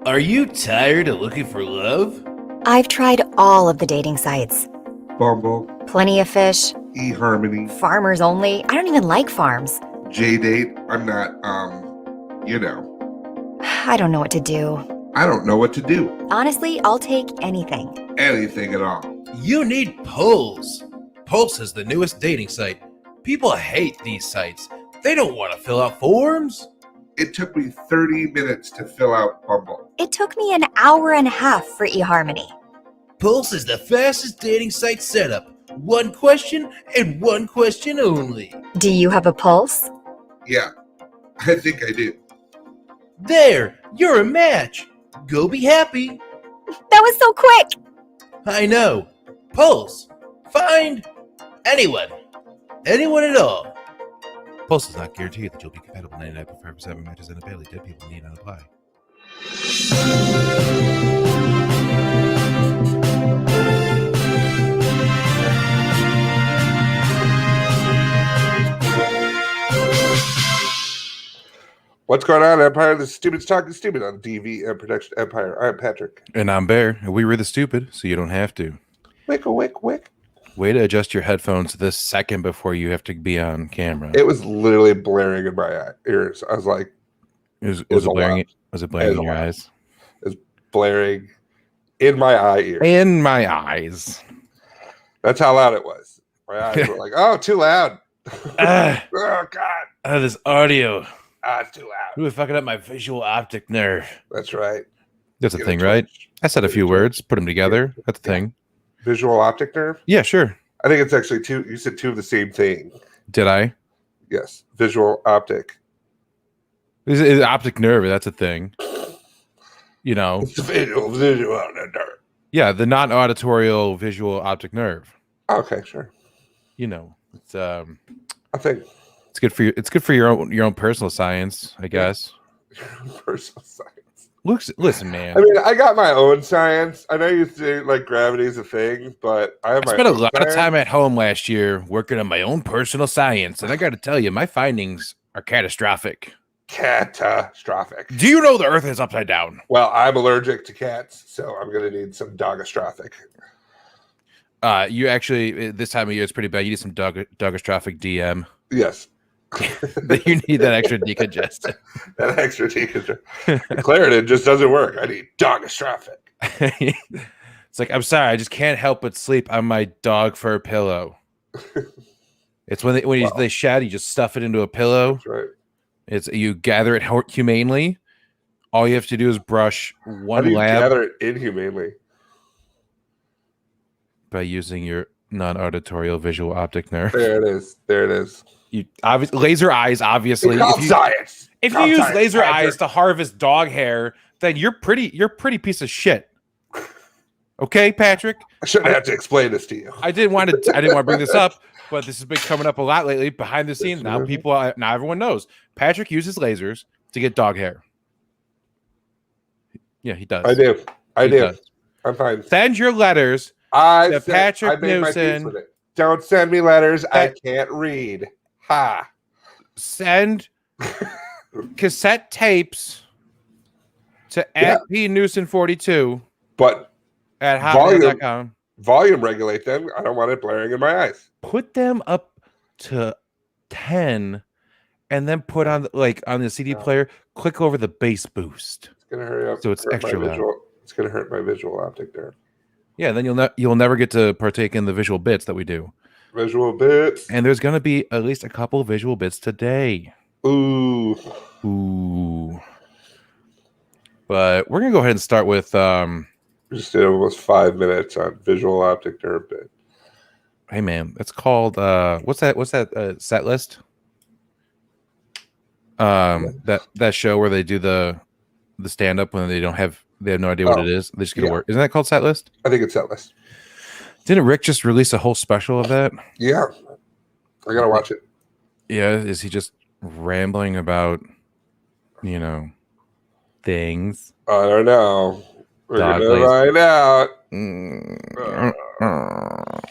Are you tired of looking for love? I've tried all of the dating sites. Bumble, Plenty of Fish, eHarmony, Farmers Only. I don't even like farms. JDate. I'm not, I don't know what to do. I don't know what to do. Honestly, I'll take anything. Anything at all. You need Pulse. Pulse is the newest dating site. People hate these sites. They don't want to fill out forms. It took me 30 minutes to fill out Bumble. It took me an hour and a half for eHarmony. Pulse is the fastest dating site setup. One question and one question only. Do you have a pulse? Yeah, I think I do. There, you're a match. Go be happy. That was so quick! I know. Pulse. Find anyone. Anyone at all. Pulse does not guarantee that you'll be compatible 99.5% of matches and apparently dead people need not apply. What's going on, Empire? This is Stupid's Talking Stupid on DV and Production Empire. I'm Patrick. And I'm Bear, and we were the stupid, so you don't have to. Wick. Way to adjust your headphones this second before you have to be on camera. It was literally blaring in my ears. I was like, Was it blaring in your eyes? It was blaring in my eye ears. In my eyes. That's how loud it was. My eyes were like, oh, too loud. Oh, God. This audio. It's too loud. You were fucking up my visual optic nerve. That's right. That's a thing, right? I said a few words, put them together. That's a thing. Visual optic nerve? Yeah, sure. I think it's actually two. You said two of the same thing. Did I? Yes. Visual optic. Is optic nerve, that's a thing. You know. It's the visual nerve. Yeah, the non-auditorial visual optic nerve. Okay, sure. You know, it's I think it's good for you. It's good for your own personal science, I guess. personal science. Listen, man. I mean, I got my own science. I know you think like gravity is a thing, but I have I spent a lot of time at home last year working on my own personal science, and I got to tell you, my findings are catastrophic. Catastrophic. Do you know the Earth is upside down? Well, I'm allergic to cats, so I'm going to need some dogastrophic. You actually, this time of year, it's pretty bad. You need some dogastrophic DM. Yes. You need that extra decongestant. That extra decongestant. Claritin just doesn't work. I need dogastrophic. It's like, I'm sorry, I just can't help but sleep on my dog fur pillow. It's when they shed, you just stuff it into a pillow. That's right. It's you gather it humanely. All you have to do is brush one How do you lab. gather it inhumanely? By using your non-auditorial visual optic nerve. There it is. You laser eyes, obviously. Science. If you use laser eyes to harvest dog hair, then you're pretty piece of shit. Okay, Patrick? I shouldn't have to explain this to you. I didn't want to bring this up, but this has been coming up a lot lately behind the scenes. Now everyone knows. Patrick uses lasers to get dog hair. Yeah, he does. I do. Does. I'm fine. Send your letters to Patrick Newson. Don't send me letters. I can't read. Ha. Send cassette tapes to @PNewson42. But at hotmail.com. Volume regulate them. I don't want it blaring in my eyes. Put them up to 10 and then put on the CD player, click over the bass boost. It's gonna hurry up. So it's extra loud. It's gonna hurt my visual optic nerve. Yeah, then you'll never get to partake in the visual bits that we do. Visual bits. And there's gonna be at least a couple of visual bits today. Ooh. But we're gonna go ahead and start with We just did almost 5 minutes on visual optic nerve bit. Hey man, it's called what's that set list? That show where they do the stand up when they have no idea what it is. They just get to work. Isn't that called set list? I think it's set list. Didn't Rick just release a whole special of that? Yeah. I gotta watch it. Yeah, is he just rambling about things? I don't know. We're gonna find out.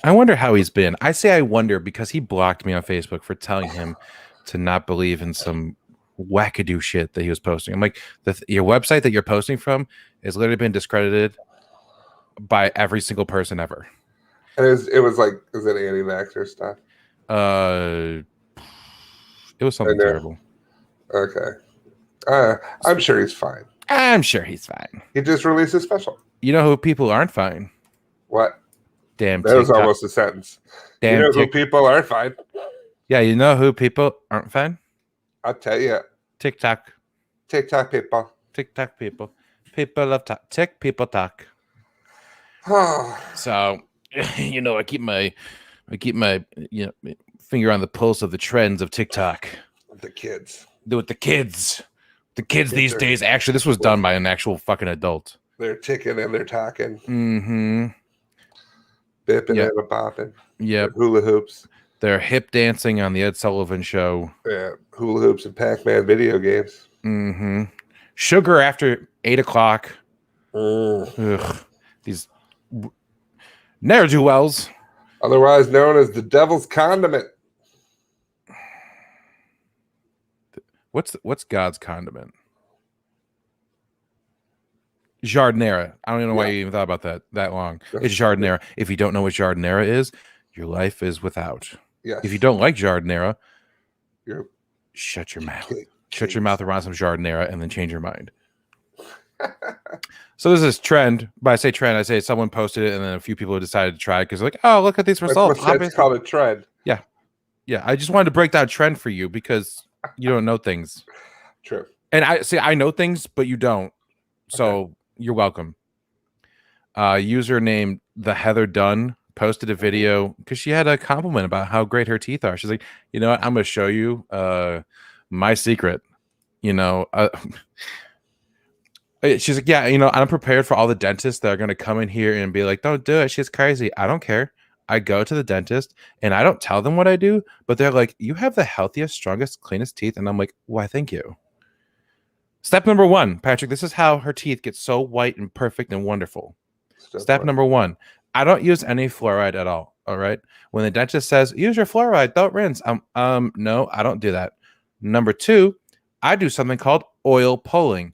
I wonder how he's been. I say I wonder because he blocked me on Facebook for telling him to not believe in some wackadoo shit that he was posting. I'm like, your website that you're posting from has literally been discredited by every single person ever. And it was like, is it anti-vaxxer stuff? It was something terrible. Okay. I'm sure he's fine. I'm sure he's fine. He just released a special. You know who people aren't fine? What? Damn. That was almost a sentence. Damn. You know who people aren't fine? Yeah, you know who people aren't fine? I'll tell you. TikTok. TikTok people. TikTok people. People love talk. Tick people talk. So, you know, I keep my finger on the pulse of the trends of TikTok. The kids. With the kids. The kids these days. Actually, this was done by an actual fucking adult. They're ticking and they're talking. Mm-hmm. Bipping and a bopping. Yep. Hula hoops. They're hip dancing on the Ed Sullivan Show. Yeah, hula hoops and Pac-Man video games. Mm-hmm. Sugar after 8 o'clock. Ugh. These ne'er-do-wells. Otherwise known as the devil's condiment. What's God's condiment? Jardinera. I don't even know why you even thought about that long. It's Jardinera. If you don't know what Jardinera is, your life is without. Yes. If you don't like Jardinera, shut your mouth. Shut your mouth around some Jardinera and then change your mind. So there's this trend. By I say trend, I say someone posted it and then a few people decided to try it because they're like, oh, look at these results. It's called a trend. Yeah. Yeah. I just wanted to break down trend for you because you don't know things. True. And I know things, but you don't. So you're welcome. User named the Heather Dunn posted a video because she had a compliment about how great her teeth are. She's like, you know what? I'm going to show you my secret. You know, she's like, yeah, you know, I'm prepared for all the dentists that are going to come in here and be like, don't do it. She's crazy. I don't care. I go to the dentist and I don't tell them what I do, but they're like, you have the healthiest, strongest, cleanest teeth. And I'm like, why, thank you. Step number 1, Patrick, this is how her teeth get so white and perfect and wonderful. Step number 1, I don't use any fluoride at all. All right. When the dentist says, use your fluoride, don't rinse. No, I don't do that. Number 2, I do something called oil pulling.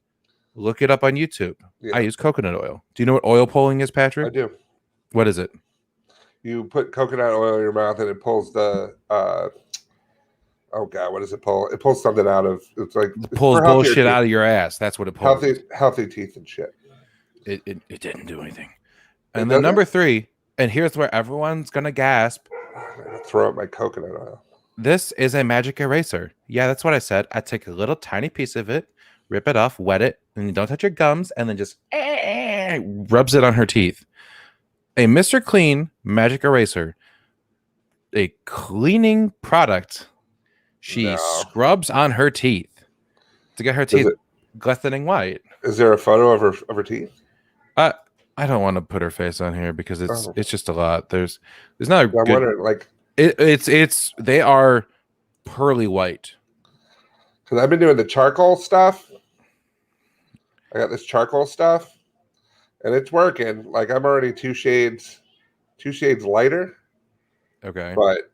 Look it up on YouTube. Yeah. I use coconut oil. Do you know what oil pulling is, Patrick? I do. What is it? You put coconut oil in your mouth and it pulls the oh god, what does it pull? It pulls something out of it pulls bullshit out of your ass. That's what it pulls. Healthy teeth and shit. It didn't do anything. And then number 3, and here's where everyone's gonna gasp. I'm gonna throw up my coconut oil. This is a magic eraser. Yeah, that's what I said. I take a little tiny piece of it, rip it off, wet it, and you don't touch your gums, and then just rubs it on her teeth. A Mr. Clean magic eraser, a cleaning product. She scrubs on her teeth to get her teeth glistening white. Is there a photo of her teeth? I don't want to put her face on here because it's just a lot. There's not a I'm good. wondering, like they are pearly white. Because I've been doing the charcoal stuff. I got this charcoal stuff, and it's working. Like I'm already 2 shades lighter. Okay. But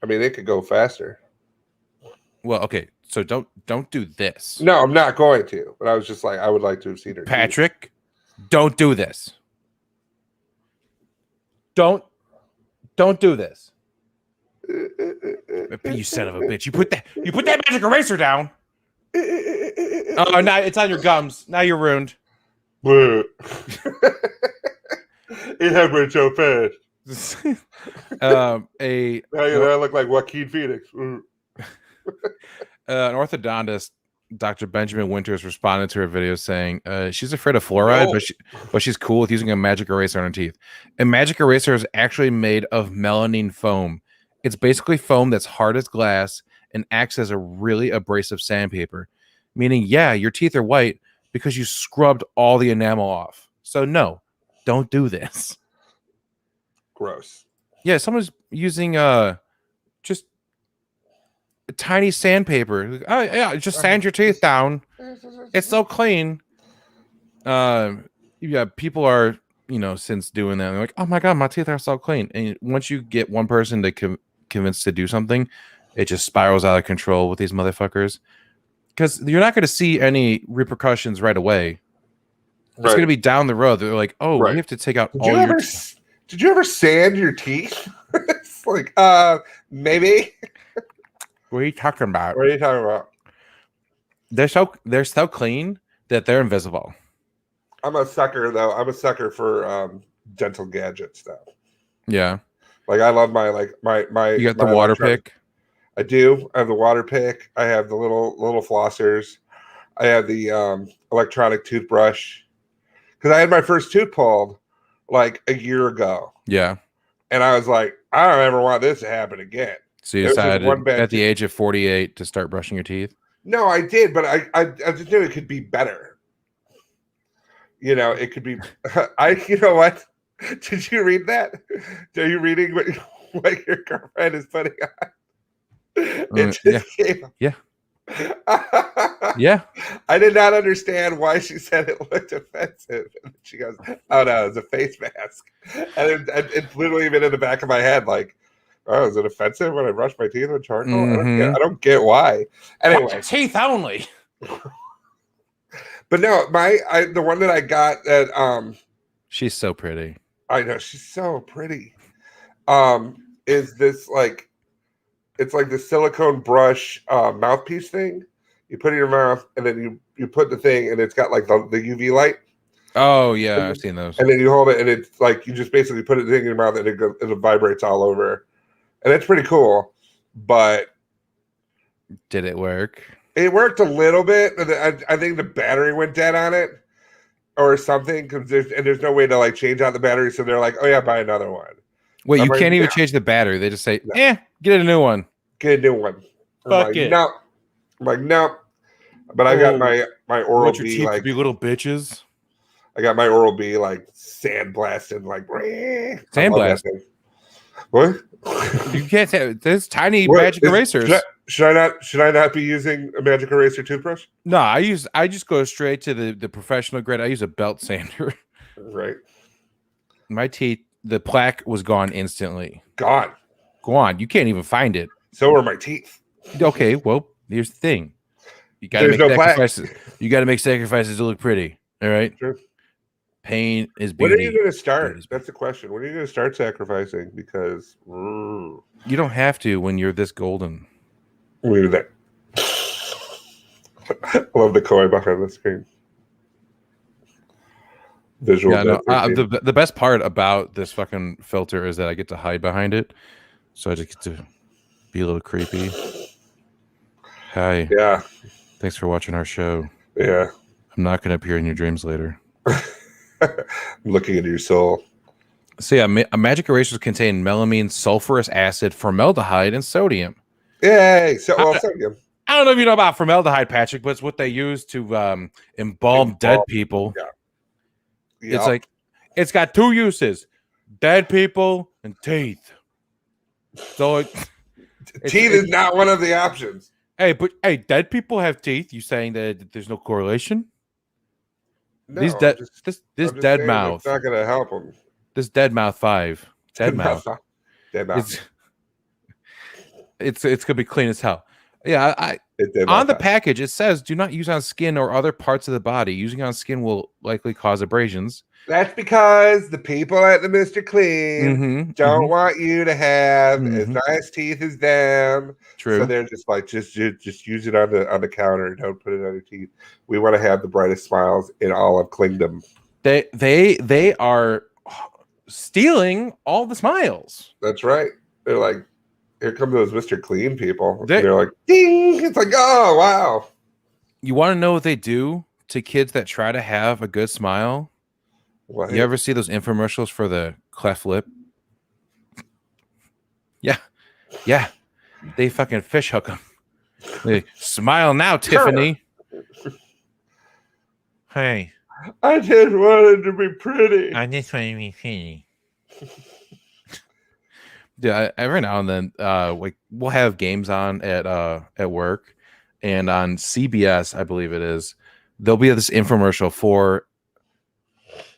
I mean, it could go faster. Well, okay. So don't do this. No, I'm not going to. But I was just like, I would like to have seen her. Patrick, don't do this. Don't do this. You son of a bitch. You put that magic eraser down. Oh, now it's on your gums. Now you're ruined. It happened so fast. Now I look like Joaquin Phoenix. An orthodontist, Dr. Benjamin Winters, responded to her video saying she's afraid of fluoride, but she's cool with using a magic eraser on her teeth. A magic eraser is actually made of melamine foam. It's basically foam that's hard as glass and acts as a really abrasive sandpaper, meaning, yeah, your teeth are white because you scrubbed all the enamel off. So no, don't do this. Gross. Yeah, someone's using just a tiny sandpaper. Oh yeah, just sand your teeth down. It's so clean. Yeah, people are, since doing that, they're like, oh my god, my teeth are so clean. And once you get one person to convinced to do something, it just spirals out of control with these motherfuckers. because you're not going to see any repercussions right away. It's Right. going to be down the road. They're like, oh, Right. we have to take out Did all you your ever teeth. did you ever sand your teeth? It's like, maybe. What are you talking about? What are you talking about? They're so clean that they're invisible. I'm a sucker though. I'm a sucker for dental gadget stuff. Yeah. Like I love my You got the my water electronic- pick. I do. I have the water pick. I have the little flossers. I have the electronic toothbrush. Because I had my first tooth pulled like a year ago. Yeah. And I was like, I don't ever want this to happen again. So you It was just decided one bad at the tooth. age of 48 to start brushing your teeth? No, I did, but I just knew it could be better. You know, it could be. You know what? Did you read that? Are you reading what your girlfriend is putting on? It just came. Yeah. Yeah. I did not understand why she said it looked offensive. And she goes, "Oh no, it's a face mask." And it's literally been in the back of my head, like, "Oh, is it offensive when I brush my teeth with charcoal?" Mhm. I don't get why. Anyway, Teeth only. but no, the one that I got that She's so pretty. I know she's so pretty. Is this like it's like the silicone brush mouthpiece thing? You put it in your mouth and then you put the thing and it's got like the UV light. Oh yeah, I've seen those. And then you hold it and it's like you just basically put it in your mouth and it vibrates all over. And it's pretty cool. But Did it work? it worked a little bit. I think the battery went dead on it or something because there's no way to like change out the battery. So they're like, oh yeah, buy another one. Wait, I'm you like, can't even no. change the battery. They just say, No. get a new one. Get a new one. I'm Fuck like, it. no. I'm like, no. But I got my Oral Want your B teeth like to be little bitches? I got my Oral B like sandblasted like Sandblasted? What? You can't say there's tiny What? magic erasers. Should I not be using a magic eraser toothbrush? No, I just go straight to the professional grade. I use a belt sander. Right. My teeth, the plaque was gone instantly. Gone. Gone. You can't even find it. So are my teeth. Okay, well, here's the thing. You gotta There's make no plaque. sacrifices. You gotta make sacrifices to look pretty. All right. Sure. Pain is When beauty. are you going to start? Beauty. That's the question. When are you going to start sacrificing? Because You don't have to when you're this golden. look at that. I love the koi behind the screen. Visual. Yeah, no, density. the best part about this fucking filter is that I get to hide behind it, so I just get to be a little creepy. Hi, Yeah. thanks for watching our show. Yeah. I'm not going to appear in your dreams later. I'm looking into your soul. So yeah, magic erasers contain melamine, sulfurous acid, formaldehyde, and sodium. Yay! Sodium. I don't know if you know about formaldehyde, Patrick, but it's what they use to embalm dead people. Yeah. It's like it's got two uses: dead people and teeth. So teeth is not one of the options. Hey, but dead people have teeth. You saying that there's no correlation? No, this I'm just dead saying mouth. It's not going to help them. This dead mouth 5. Dead mouth. Dead mouth. It's gonna be clean as hell. Yeah, on the package it says do not use on skin or other parts of the body. Using on skin will likely cause abrasions. That's because the people at the Mr. Clean don't want you to have as nice teeth as them. True. So they're just like just use it on the counter. Don't put it on your teeth. We want to have the brightest smiles in all of Klingdom. They are stealing all the smiles. That's right. They're like, here come those Mr. Clean people. They're like, ding! It's like, oh wow. You want to know what they do to kids that try to have a good smile? What? You ever see those infomercials for the cleft lip? Yeah. They fucking fish hook them. They smile now, Tiffany. Hey. I just wanted to be pretty. I just want to be pretty. Yeah, every now and then, we'll have games on at work, and on CBS, I believe it is, there'll be this infomercial for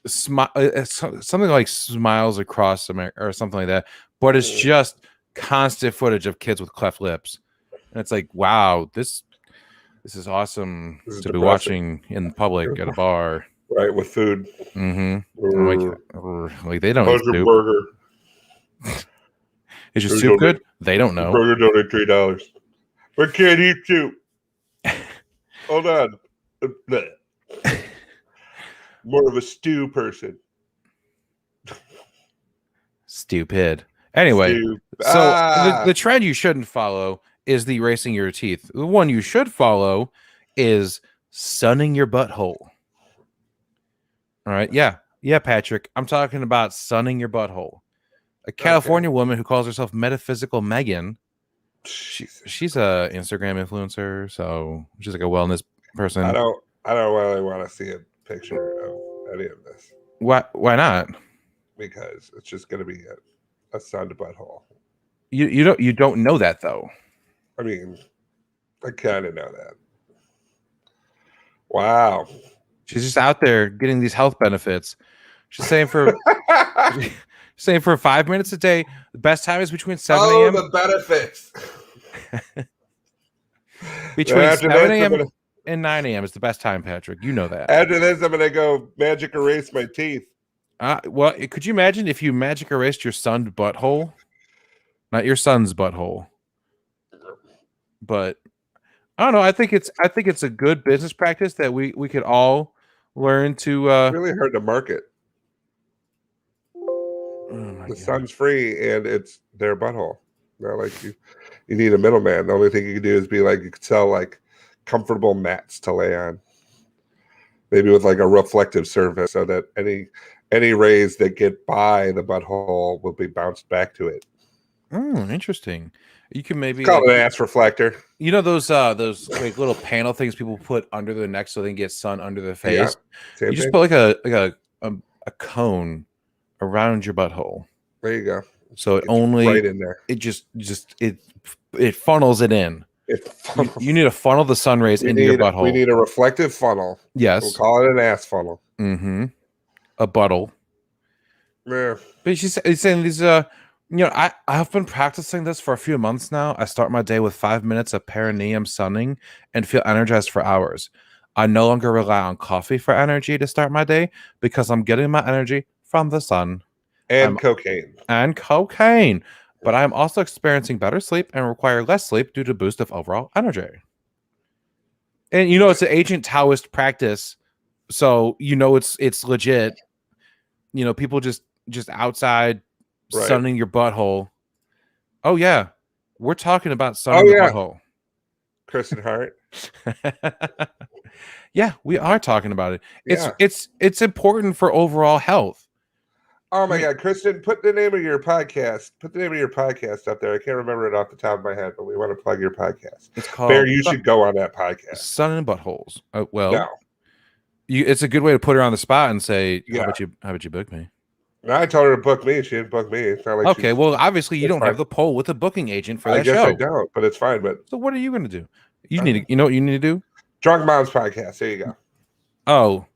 something like Smiles Across America or something like that, but it's just constant footage of kids with cleft lips, and it's like, wow, this This is awesome This is to be depressing. watching in public at a bar. Right, with food. Like they don't eat How's your soup. burger? Is your There's soup only- good? They don't The know. burger's only $3. We can't eat soup. Hold on. More of a stew person. Stupid. Anyway, Stew. so the trend you shouldn't follow is the erasing your teeth. The one you should follow is sunning your butthole. All right. Yeah. Yeah, Patrick. I'm talking about sunning your butthole. A California woman who calls herself Metaphysical Megan. She's a Instagram influencer, so she's like a wellness person. I don't really want to see a picture of any of this. Why not? Because it's just going to be a sunned butthole. You don't know that though. I mean, I kind of know that. Wow. She's just out there getting these health benefits. She's saying for 5 minutes a day, the best time is between 7 a.m. the benefits. Between 7 a.m. and 9 a.m. is the best time, Patrick. You know that. After this, I'm going to go magic erase my teeth. Well, could you imagine if you magic erased your sunned butthole? Not your son's butthole. But I don't know. I think it's a good business practice that we could all learn to. It's really hard to market. The sun's free and it's their butthole. Not like you need a middleman. The only thing you can do is be like you could sell like comfortable mats to lay on. Maybe with like a reflective surface so that any rays that get by the butthole will be bounced back to it. Interesting. You can maybe call it an ass reflector. You know those like little panel things people put under their neck so they can get sun under their face. Yeah, you just put like a cone around your butthole. There you go. So it's right in there. It funnels it in. You need to funnel the sun rays into your butthole. We need a reflective funnel. Yes. We'll call it an ass funnel. Mm-hmm. A buttle. Yeah. But she's saying these I've been practicing this for a few months now. I start my day with 5 minutes of perineum sunning and feel energized for hours. I no longer rely on coffee for energy to start my day because I'm getting my energy from the sun. And cocaine. But I'm also experiencing better sleep and require less sleep due to boost of overall energy. And it's an ancient Taoist practice, so it's legit. People just outside sunning your butthole. Oh yeah, we're talking about sunning the butthole. Kristen Hart. Yeah, we are talking about it. It's important for overall health. Oh my God, Kristen, put the name of your podcast. Put the name of your podcast up there. I can't remember it off the top of my head, but we want to plug your podcast. It's called Bear, you should go on that podcast. Sun and Buttholes. No. It's a good way to put her on the spot and say, how about you book me? No, I told her to book me. She didn't book me. It's not like okay, well, obviously you don't have the pull with a booking agent for that show. I guess I don't, but it's fine. But so what are you going to do? You know what you need to do? Drunk Mom's podcast. There you go. Oh,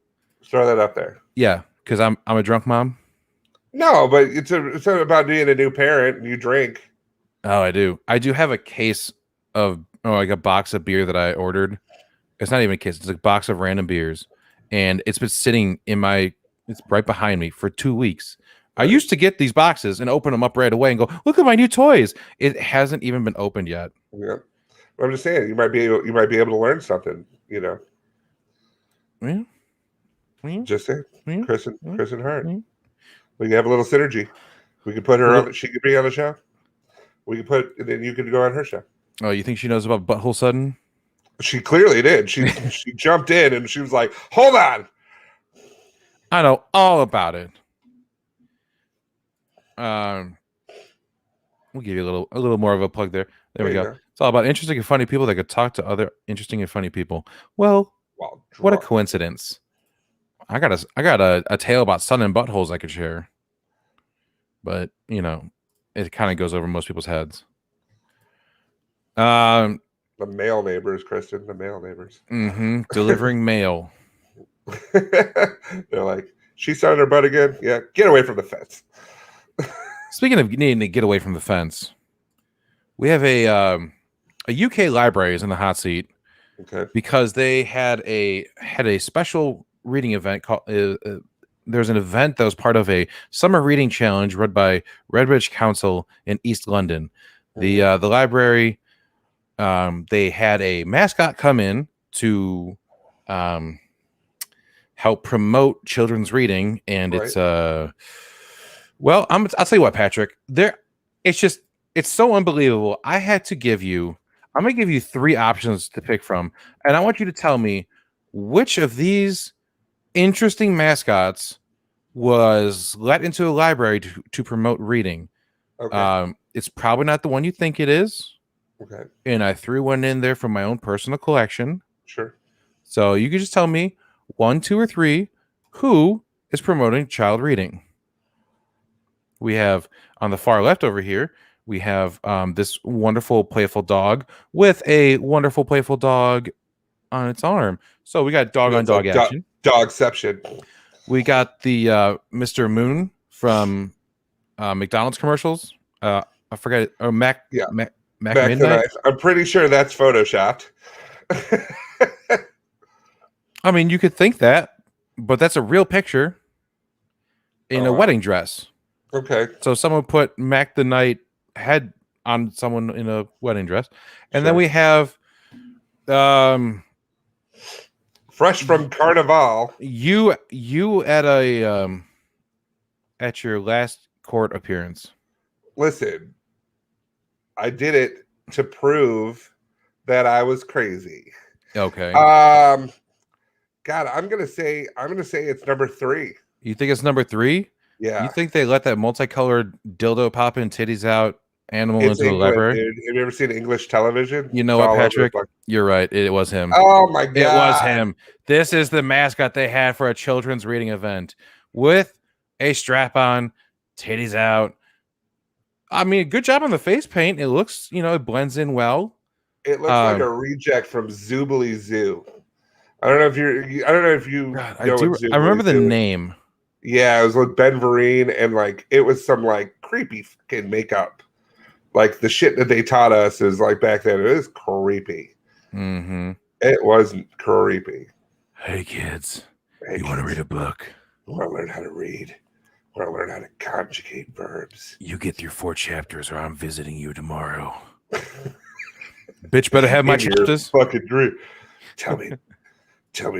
throw that up there. Yeah, because I'm a drunk mom. No, but it's about being a new parent and you drink. Oh, I do. I do have a case of like a box of beer that I ordered. It's not even a case. It's a box of random beers, and it's been sitting it's right behind me for 2 weeks. I used to get these boxes and open them up right away and go, look at my new toys. It hasn't even been opened yet. Yeah, I'm just saying you might be able to learn something. Yeah. Just saying, Kristen Hart. We can have a little synergy. We could put her on. She could be on the show. And then you could go on her show. Oh, you think she knows about butthole sudden? She clearly did. She jumped in and she was like, "Hold on, I know all about it." We'll give you a little more of a plug there. There we go. It's all about interesting and funny people that could talk to other interesting and funny people. Well, what a coincidence. I got a tale about sun and buttholes I could share. But, it kind of goes over most people's heads. The male neighbors, Kristen, the male neighbors. Mm-hmm. Delivering mail. They're like, she sunned her butt again? Yeah, get away from the fence. Speaking of needing to get away from the fence, we have a UK library is in the hot seat Okay. because they had a special reading event called. There's an event that was part of a summer reading challenge run by Redbridge Council in East London. The library, they had a mascot come in to help promote children's reading, and Right. it's well, I'll tell you what, Patrick. It's so unbelievable. I'm gonna give you 3 options to pick from, and I want you to tell me which of these interesting mascots was let into a library to promote reading. Okay. It's probably not the one you think it is, Okay. and I threw one in there from my own personal collection. Sure. So you can just tell me 1, 2, or 3 who is promoting child reading. We have on the far left over here, we have this wonderful playful dog with a wonderful playful dog on its arm. So we got dog on dog action. Dogception. We got the Mr. Moon from McDonald's commercials. I forget. Mac. Yeah. Mac Back to Midnight. knife. I'm pretty sure that's photoshopped. I mean, you could think that, but that's a real picture in a wedding dress. Okay. So someone put Mac the Knight head on someone in a wedding dress, and then we have fresh from Carnival. You at a at your last court appearance. Listen, I did it to prove that I was crazy. Okay. God, I'm gonna say it's number 3. You think it's number 3? Yeah. You think they let that multicolored dildo pop in, titties out animal It's into the England, library? dude. Have you ever seen English television? You know It's what, all over Patrick? the place. You're right. It was him. Oh my god. It was him. This is the mascot they had for a children's reading event with a strap on, titties out. I mean, good job on the face paint. It looks, it blends in well. It looks like a reject from Zoobly Zoo. I don't know if you God, know what I remember the Zoo is. name. Yeah, it was with Ben Vereen, and it was some creepy fucking makeup. Like the shit that they taught us is back then. It was creepy. Mm-hmm. It wasn't creepy. Hey kids, You want to read a book? You want to learn how to read? You want to learn how to conjugate verbs? You get through 4 chapters, or I'm visiting you tomorrow. Bitch, better have my In your chapters. Fucking dream. Tell me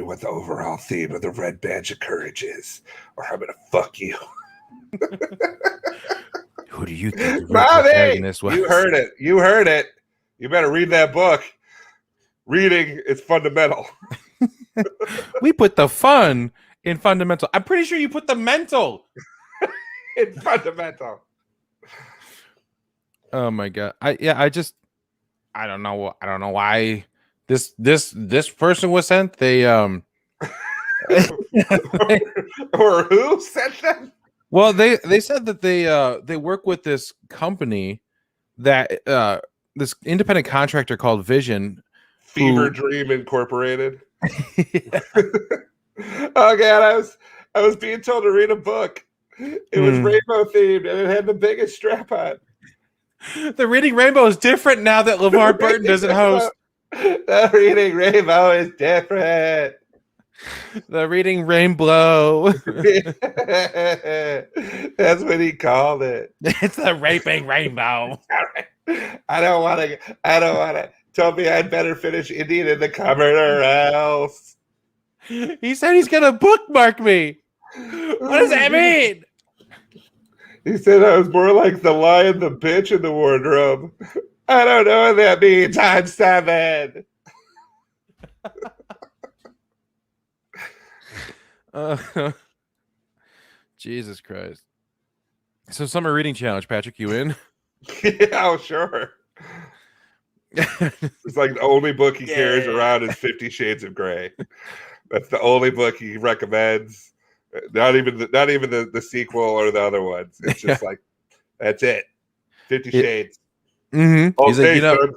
what the overall theme of the Red Badge of Courage is, or I'm gonna fuck you. Who do you think the real Bobby, protagonist was? you heard it. You heard it. You better read that book. Reading is fundamental. We put the fun in fundamental. I'm pretty sure you put the mental. It's fundamental. Oh my god. I don't know why this person was sent. They or who sent them? well, they said that they work with this company that this independent contractor called Vision. Fever Dream Incorporated. Oh god, I was being told to read a book. It was rainbow themed and it had the biggest strap on. The Reading Rainbow is different now that LeVar Burton doesn't host. The Reading Rainbow is different. The Reading Rainbow. That's what he called it. It's the Raping Rainbow. I don't want to. Told me I'd better finish Indian in the cupboard or else. He said he's gonna bookmark me. What does that mean? He said I was more like the lion, the bitch in the wardrobe. I don't know what that means. I'm 7. Jesus Christ. So summer reading challenge, Patrick, you in? Yeah, oh, sure. It's like the only book he carries around is 50 Shades of Grey. That's the only book he recommends. Not even the sequel or the other ones. It's just that's it. 50 Shades. Mm-hmm. He's Okay, like,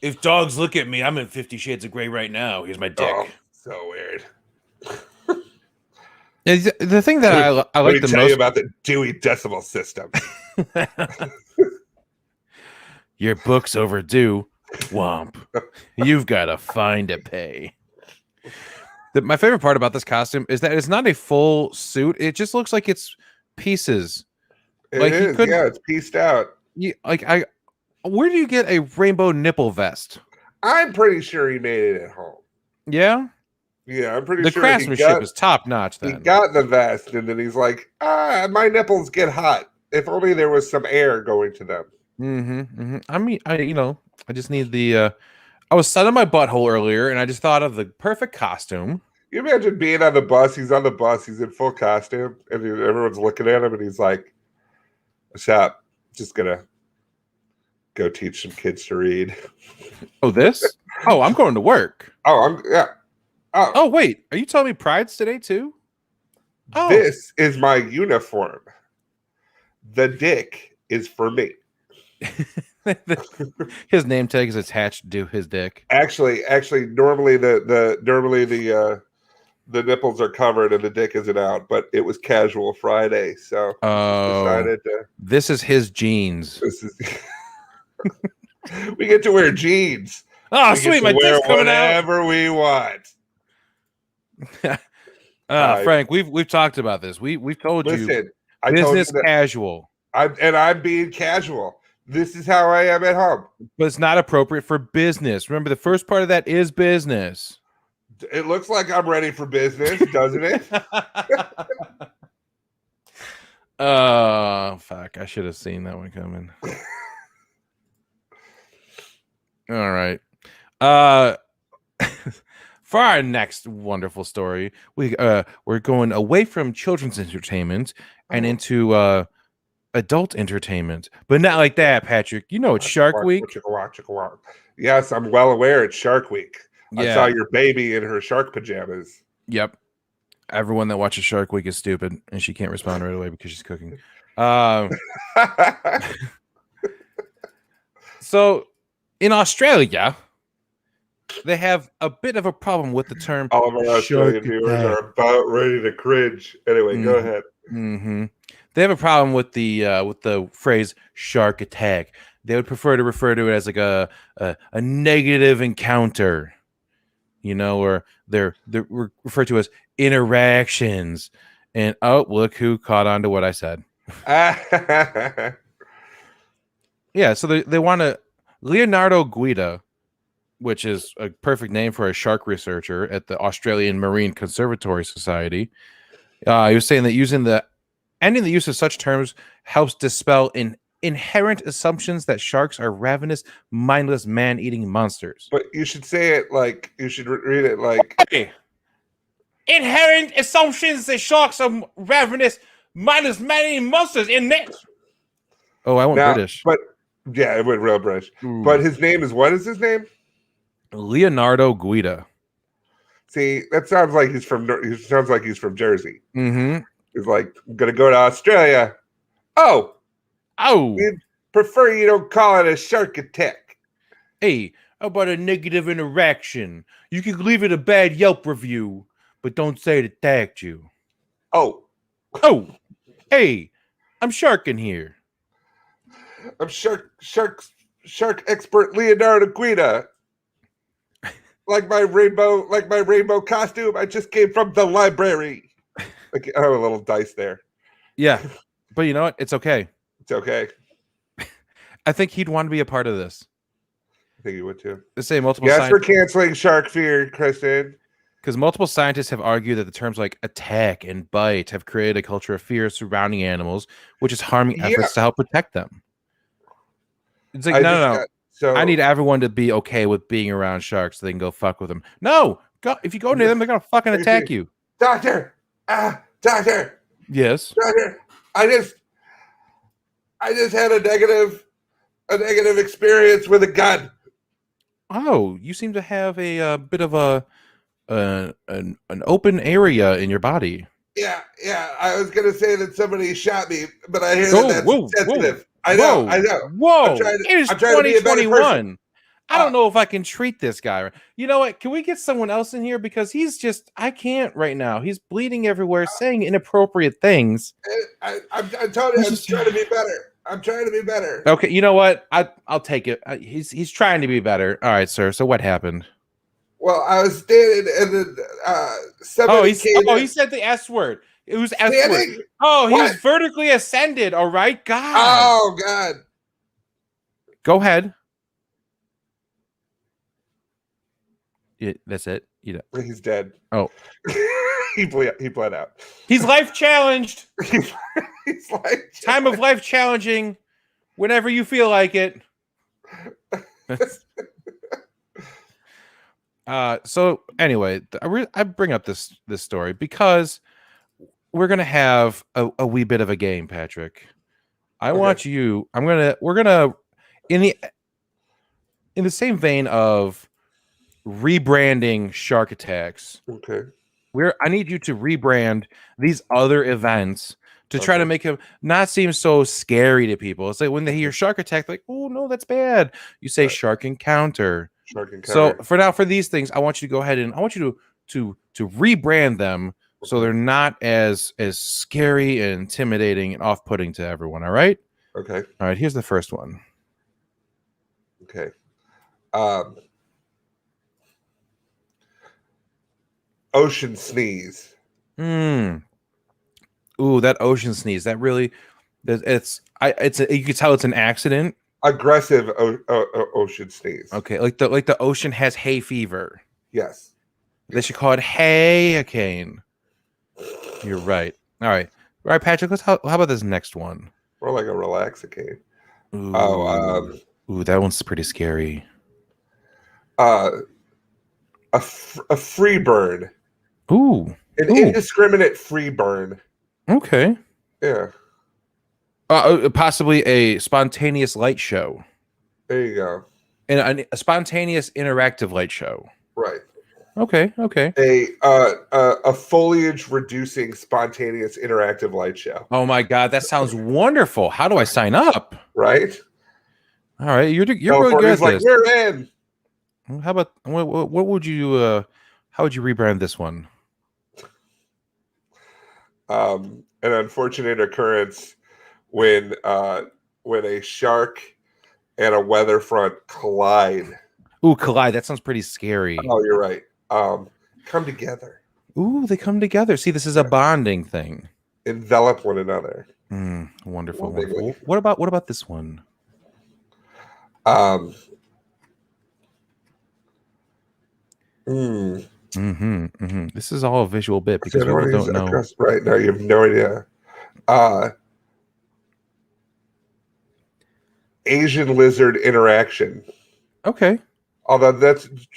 if dogs look at me, I'm in 50 Shades of Grey right now. Here's my dick. Oh, so weird. The thing that I like the tell most you about the Dewey Decimal System. Your book's overdue. Womp. You've got a fine to pay. My favorite part about this costume is that it's not a full suit. It just looks like it's pieces. It Like is, it's pieced out. Where do you get a rainbow nipple vest? I'm pretty sure he made it at home. Yeah? Yeah, I'm pretty the sure craftsmanship is top notch then. He got the vest and then he's like, my nipples get hot. If only there was some air going to them. I mean, I just need the I was sun on my butthole earlier and I just thought of the perfect costume. You imagine being on the bus, he's on the bus, he's in full costume, and everyone's looking at him and he's like, what's up? Just gonna go teach some kids to read. Oh, this? Oh, I'm going to work. Oh, wait. Are you telling me Pride's today too? Oh. This is my uniform. The dick is for me. His name tag is attached to his dick. Actually, normally the nipples are covered and the dick isn't out, but it was casual Friday, so decided to. This is his jeans. We get to wear jeans. Oh, sweet! My dick's coming out. Whatever we want. Frank, we've talked about this. We've told you. Business casual. I'm being casual. This is how I am at home. But it's not appropriate for business. Remember, the first part of that is business. It looks like I'm ready for business, doesn't it? Oh, fuck. I should have seen that one coming. All right. For our next wonderful story, we're going away from children's entertainment and into adult entertainment, but not like that, Patrick. You know it's Shark Week. Yes, I'm well aware it's Shark Week. Yeah. I saw your baby in her shark pajamas. Yep. Everyone that watches Shark Week is stupid, and she can't respond right away because she's cooking. So, in Australia, they have a bit of a problem with the term. All of our Australian viewers are about ready to cringe. Anyway, go ahead. They have a problem with the phrase "shark attack." They would prefer to refer to it as like a negative encounter, or they're referred to as interactions. And oh, look who caught on to what I said. Yeah, so they want to. Leonardo Guida, which is a perfect name for a shark researcher at the Australian Marine Conservatory Society. He was saying that ending the use of such terms helps dispel inherent assumptions that sharks are ravenous, mindless, man-eating monsters. But you should say it like, you should read it like... Okay. Inherent assumptions that sharks are ravenous, mindless, man-eating monsters in it. Oh, I went British. But, yeah, it went real British. Ooh. But his name is, what is his name? Leonardo Guida. See, that sounds like he's from Jersey. He's like, I'm gonna go to Australia. Oh, we'd prefer you don't call it a shark attack. Hey, how about a negative interaction? You can leave it a bad Yelp review, but don't say it attacked you. Oh, hey, I'm sharking here. I'm shark expert Leonardo Guida. Like my rainbow costume, I just came from the library. Like, I have a little dice there. Yeah, but you know what? It's okay. It's okay. I think he'd want to be a part of this. I think he would too. To say multiple. Yes, we're canceling shark fear, Kristen. Because multiple scientists have argued that the terms like attack and bite have created a culture of fear surrounding animals, which is harming efforts to help protect them. It's like, no. So I need everyone to be okay with being around sharks so they can go fuck with them. No, if you go near them, they're gonna fucking attack you. Doctor. Yes. Doctor, I just had a negative experience with a gun. Oh, you seem to have a bit of an open area in your body. Yeah. I was gonna say that somebody shot me, but I hear that's sensitive. Whoa. I know. Whoa! It is 2021. I don't know if I can treat this guy. You know what? Can we get someone else in here? Because I can't right now. He's bleeding everywhere, saying inappropriate things. I'm telling you, I'm trying to be better. I'm trying to be better. Okay, you know what? I'll take it. He's trying to be better. All right, sir. So what happened? Well, I was standing and then somebody came he in. said the S word. It was S word. Standing? Oh, What? he's vertically ascended. All right, God. Oh, God. Go ahead. Yeah, that's it. You know. He's dead. Oh, he bled out. he's life challenged. He's like Time of life challenging. Whenever you feel like it. So anyway, I bring up this story because we're gonna have a wee bit of a game, Patrick. I want you. We're gonna in the same vein of rebranding Shark Attacks. Okay. I need you to rebrand these other events to try to make them not seem so scary to people. It's like when they hear Shark Attack, like, oh no, that's bad. You say Shark Encounter. So for these things, I want you to go ahead and I want you to rebrand them so they're not as scary and intimidating and off-putting to everyone. All right. Okay. All right. Here's the first one. Okay. Ocean sneeze. Ooh, that ocean sneeze. That really, you can tell it's an accident. Aggressive ocean sneeze. Okay, like the ocean has hay fever. Yes. They should call it hurricane. You're right. All right, Patrick. How about this next one? More like a relaxicane. Ooh, ooh, that one's pretty scary. A free burn. Ooh, an indiscriminate free burn. Okay. Yeah. Possibly a spontaneous light show. There you go. And a spontaneous interactive light show. Right. Okay. A foliage reducing spontaneous interactive light show. Oh my God, that sounds wonderful. How do I sign up? Right. All right, you're really good at like, this. We're in. How about what would you how would you rebrand this one? An unfortunate occurrence when a shark and a weather front collide. Ooh, collide. That sounds pretty scary. Oh, you're right. Come together. Ooh, they come together. See, this is a bonding thing. Envelop one another. Wonderful. What about this one? This is all a visual bit because people don't know. Right now, you have no idea. Asian lizard interaction. Okay. Although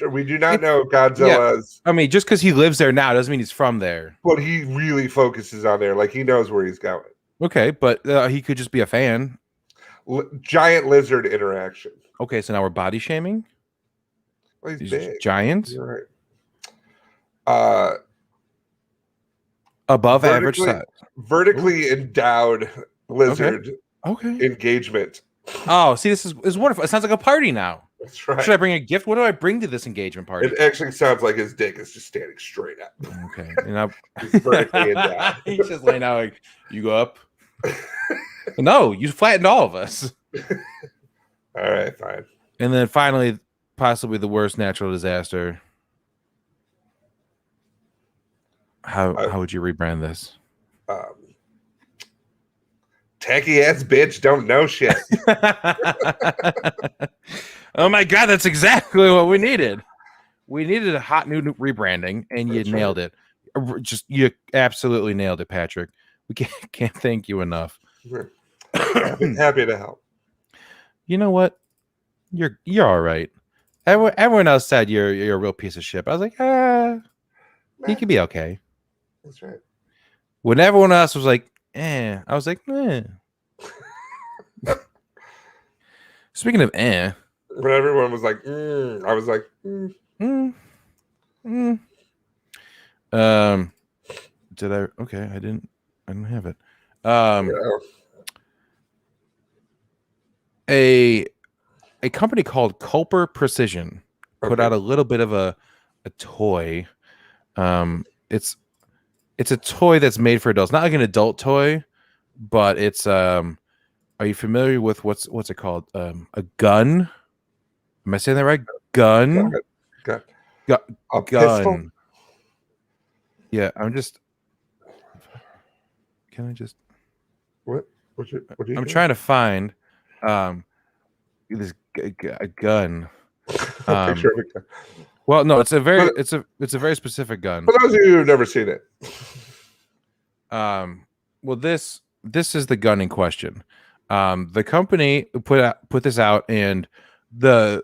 we do not know Godzilla's. Yeah. I mean, just because he lives there now doesn't mean he's from there. But he really focuses on there, like he knows where he's going. Okay, but he could just be a fan. Giant lizard interaction. Okay, so now we're body shaming. Well, he's These big. Giants. You're right. Above average size. Vertically endowed lizard. Okay. Engagement. Oh, see, this is wonderful. It sounds like a party now. That's right. Should I bring a gift? What do I bring to this engagement party? It actually sounds like his dick is just standing straight up. Okay. He's vertically endowed. He's just laying out like, you go up. No, you flattened all of us. All right, fine. And then finally, possibly the worst natural disaster. How would you rebrand this? Tacky ass bitch don't know shit. Oh my God, that's exactly what we needed. We needed a hot new rebranding, and you nailed it. You absolutely nailed it, Patrick. We can't thank you enough. Happy to help. You know what? You're all right. Everyone else said you're a real piece of shit. I was like, he could be okay. That's right. When everyone else was like, I was like, Speaking of when everyone was like, I was like, Did I? Okay, I don't have it. A company called Culper Precision put out a little bit of a toy. It's a toy that's made for adults, not like an adult toy, but it's Are you familiar with what's it called? A gun? Am I saying that right? Gun? Gun. Gu- A gun. pistol? Yeah, I'm just. Can I just? What are you I'm doing? trying to find this a gun. A picture of a gun. Well, no, it's a very specific gun. For those of you who've never seen it. Well, this is the gun in question. The company put this out, and the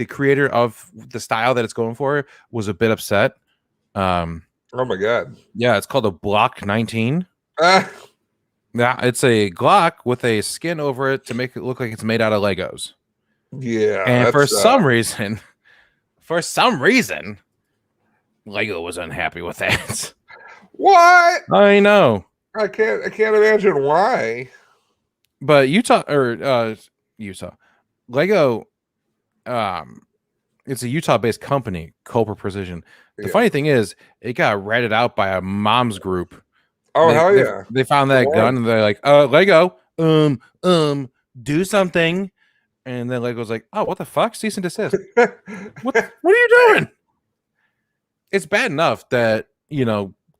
creator of the style that it's going for was a bit upset. Oh my god! Yeah, it's called a Block 19. Ah, Yeah, it's a Glock with a skin over it to make it look like it's made out of Legos. yeah. And for some reason, Lego was unhappy with that. What? I know. I can't imagine why. But Utah Lego, it's a Utah-based company, Cobra Precision. The funny thing is, it got ratted out by a mom's group. Oh, hell yeah! They found that gun and they're like, Lego, do something. And then Lego's like, oh, what the fuck? Cease and desist. What are you doing? It's bad enough that,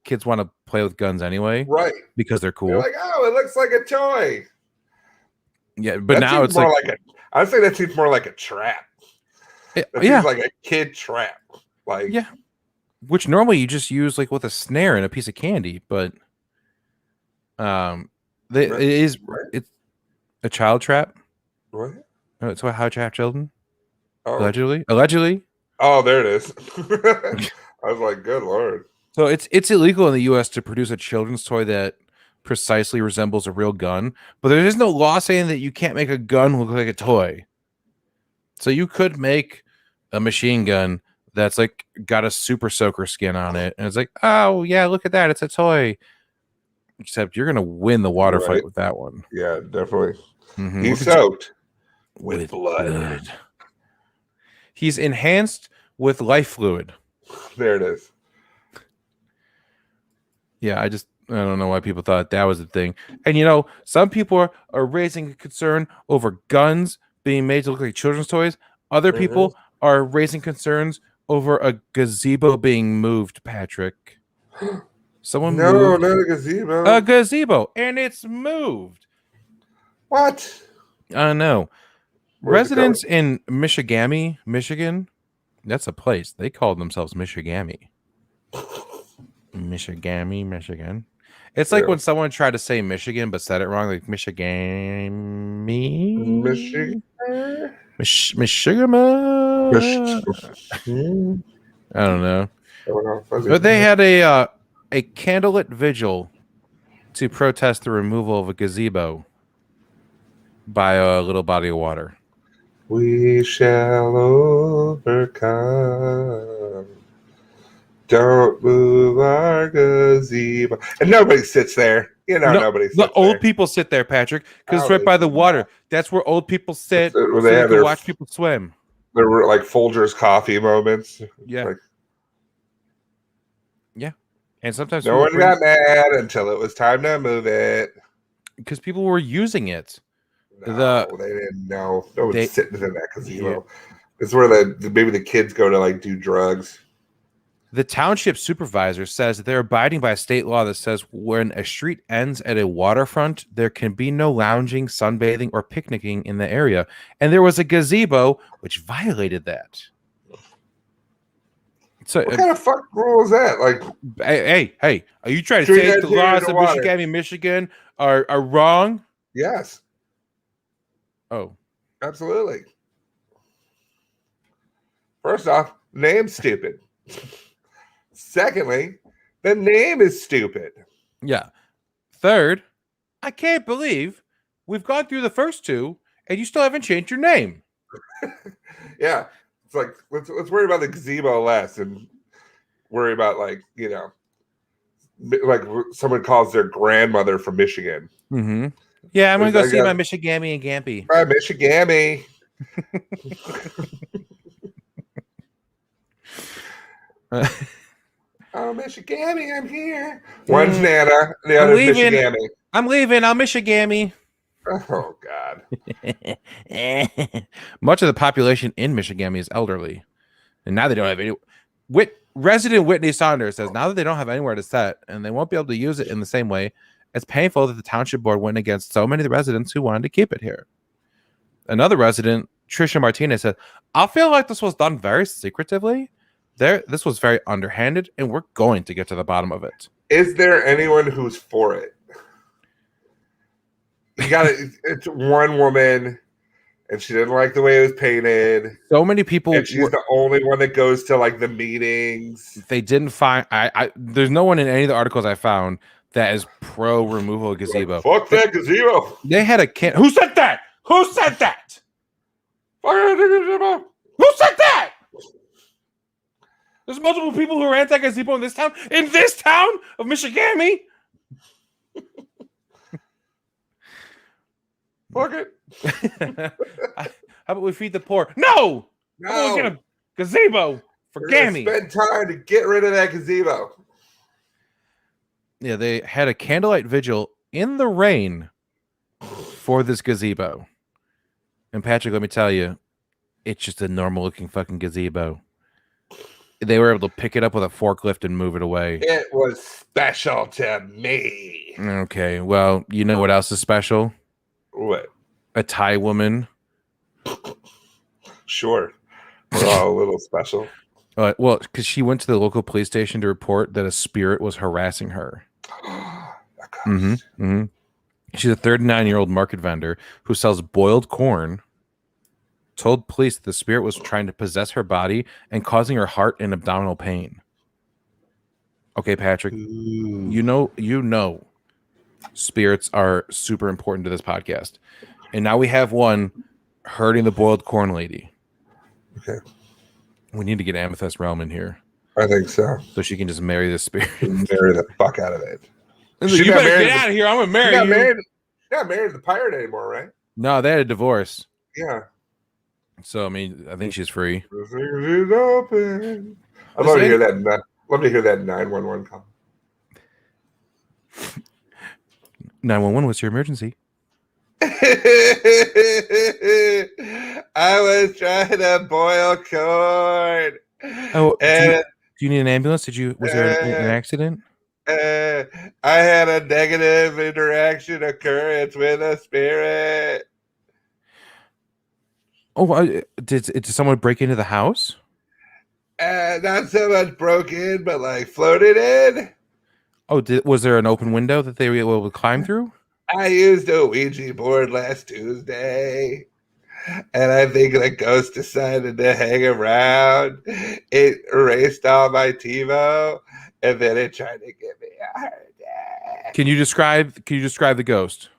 kids want to play with guns anyway. Right. Because they're cool. You're like, oh, it looks like a toy. Yeah, but now it's more I'd say that seems more like a trap. Seems like a kid trap. Like, yeah. Which normally you just use like with a snare and a piece of candy, but it's a child trap. What? Oh, it's how trap children. Oh. Allegedly. Oh, there it is. I was like, good lord. So it's illegal in the U.S. to produce a children's toy that precisely resembles a real gun, but there is no law saying that you can't make a gun look like a toy. So you could make a machine gun that's like got a super soaker skin on it, and it's like, oh yeah, look at that, it's a toy. Except you're gonna win the water fight with that one. Yeah, definitely. Mm-hmm. He's soaked with blood. He's enhanced with life fluid. There it is. Yeah, I don't know why people thought that was the thing. And some people are raising concern over guns being made to look like children's toys. Other people are raising concerns over a gazebo being moved, Patrick. Someone moved. No, not a gazebo. A gazebo, and it's moved. What? I know. Residents in Michigami, Michigan, that's a place. They called themselves Michigami. Michigami, Michigan. It's like when someone tried to say Michigan but said it wrong, like Michigami. Michigan. Michigan. I don't know. But they had a candlelit vigil to protest the removal of a gazebo by a little body of water. We shall overcome. Don't move our gazebo. And nobody sits there. Nobody sits there. The old people sit there, Patrick, because it's right by the water. That's where old people sit so they can watch people swim. There were like Folgers coffee moments. Yeah. Yeah. And sometimes no one got mad until it was time to move it. Because people were using it. No, they didn't know. No one's sitting in that gazebo. Yeah. It's where maybe the kids go to like do drugs. The township supervisor says that they're abiding by a state law that says when a street ends at a waterfront, there can be no lounging, sunbathing, or picnicking in the area. And there was a gazebo which violated that. So, what kind of fuck rule is that? Like, hey, are you trying to say the laws of Michigan are wrong? Yes. Oh, absolutely. First off, name's stupid. Secondly, the name is stupid. Yeah. Third, I can't believe we've gone through the first two and you still haven't changed your name. Yeah. It's like, let's worry about the gazebo less and worry about like someone calls their grandmother from Michigan. Mm-hmm. Yeah, I'm going to go see my Michigami and Gampy. My Michigami. Oh, Michigami, I'm here. One's Nana, the other's Michigami. I'm leaving. I'll Michigami. Oh God. Much of the population in Michigan is elderly, and now they don't have any. Resident Whitney Saunders says now that they don't have anywhere to set, and they won't be able to use it in the same way, it's painful that the township board went against so many of the residents who wanted to keep it here. Another resident, Trisha Martinez, said, "I feel like this was done very secretively. This was very underhanded, and we're going to get to the bottom of it." Is there anyone who's for it? You got it. It's one woman, and she didn't like the way it was painted. So many people. And she's the only one that goes to like the meetings. They didn't find. There's no one in any of the articles I found that is pro removal of gazebo. Fuck that gazebo. They had a can. Who said that? Who said that? Fuck that gazebo. Who said that? There's multiple people who are anti-gazebo in this town. In this town of Michigami. Fuck it. How about we feed the poor? No. No. I'm gonna get a gazebo for We're gonna Gammy. spend time to get rid of that gazebo. Yeah, they had a candlelight vigil in the rain for this gazebo. And Patrick, let me tell you, it's just a normal looking fucking gazebo. They were able to pick it up with a forklift and move it away. It was special to me. Okay, well, you know what else is special? What? A Thai woman. Sure. We're all a little special. Well, because she went to the local police station to report that a spirit was harassing her. She's a 39-year-old market vendor who sells boiled corn. Told police that the spirit was trying to possess her body and causing her heart and abdominal pain. Okay, Patrick, you know, spirits are super important to this podcast, and now we have one hurting the boiled corn lady. Okay, we need to get Amethyst Realm in here. I think so She can just marry this spirit. Marry the fuck out of it. You better get out of here. I'm gonna marry you. She's not married to the pirate anymore, right? No, they had a divorce. Yeah. So I mean, I think she's free. She's open. I'd love to hear that. Love to hear that 911 call. 911, what's your emergency? I was trying to boil corn. Oh, do you need an ambulance? Was there an accident? I had a negative interaction occurrence with a spirit. Oh, did someone break into the house? Not so much broke in, but like floated in. Oh, was there an open window that they were able to climb through? I used a Ouija board last Tuesday, and I think the ghost decided to hang around. It erased all my TiVo, and then it tried to give me a heart attack. Can you describe the ghost?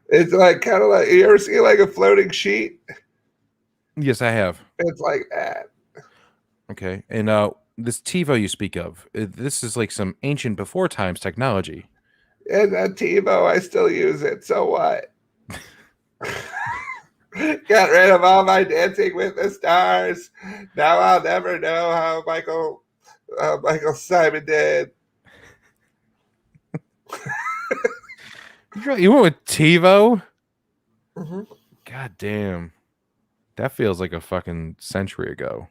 It's like kind of like, you ever see like a floating sheet? Yes, I have. It's like that. Okay, and this TiVo you speak of, this is like some ancient before times technology. And that TiVo, I still use it. So what? Got rid of all my Dancing with the Stars. Now I'll never know how Michael Simon did. You went with TiVo? Mm-hmm. God damn, that feels like a fucking century ago.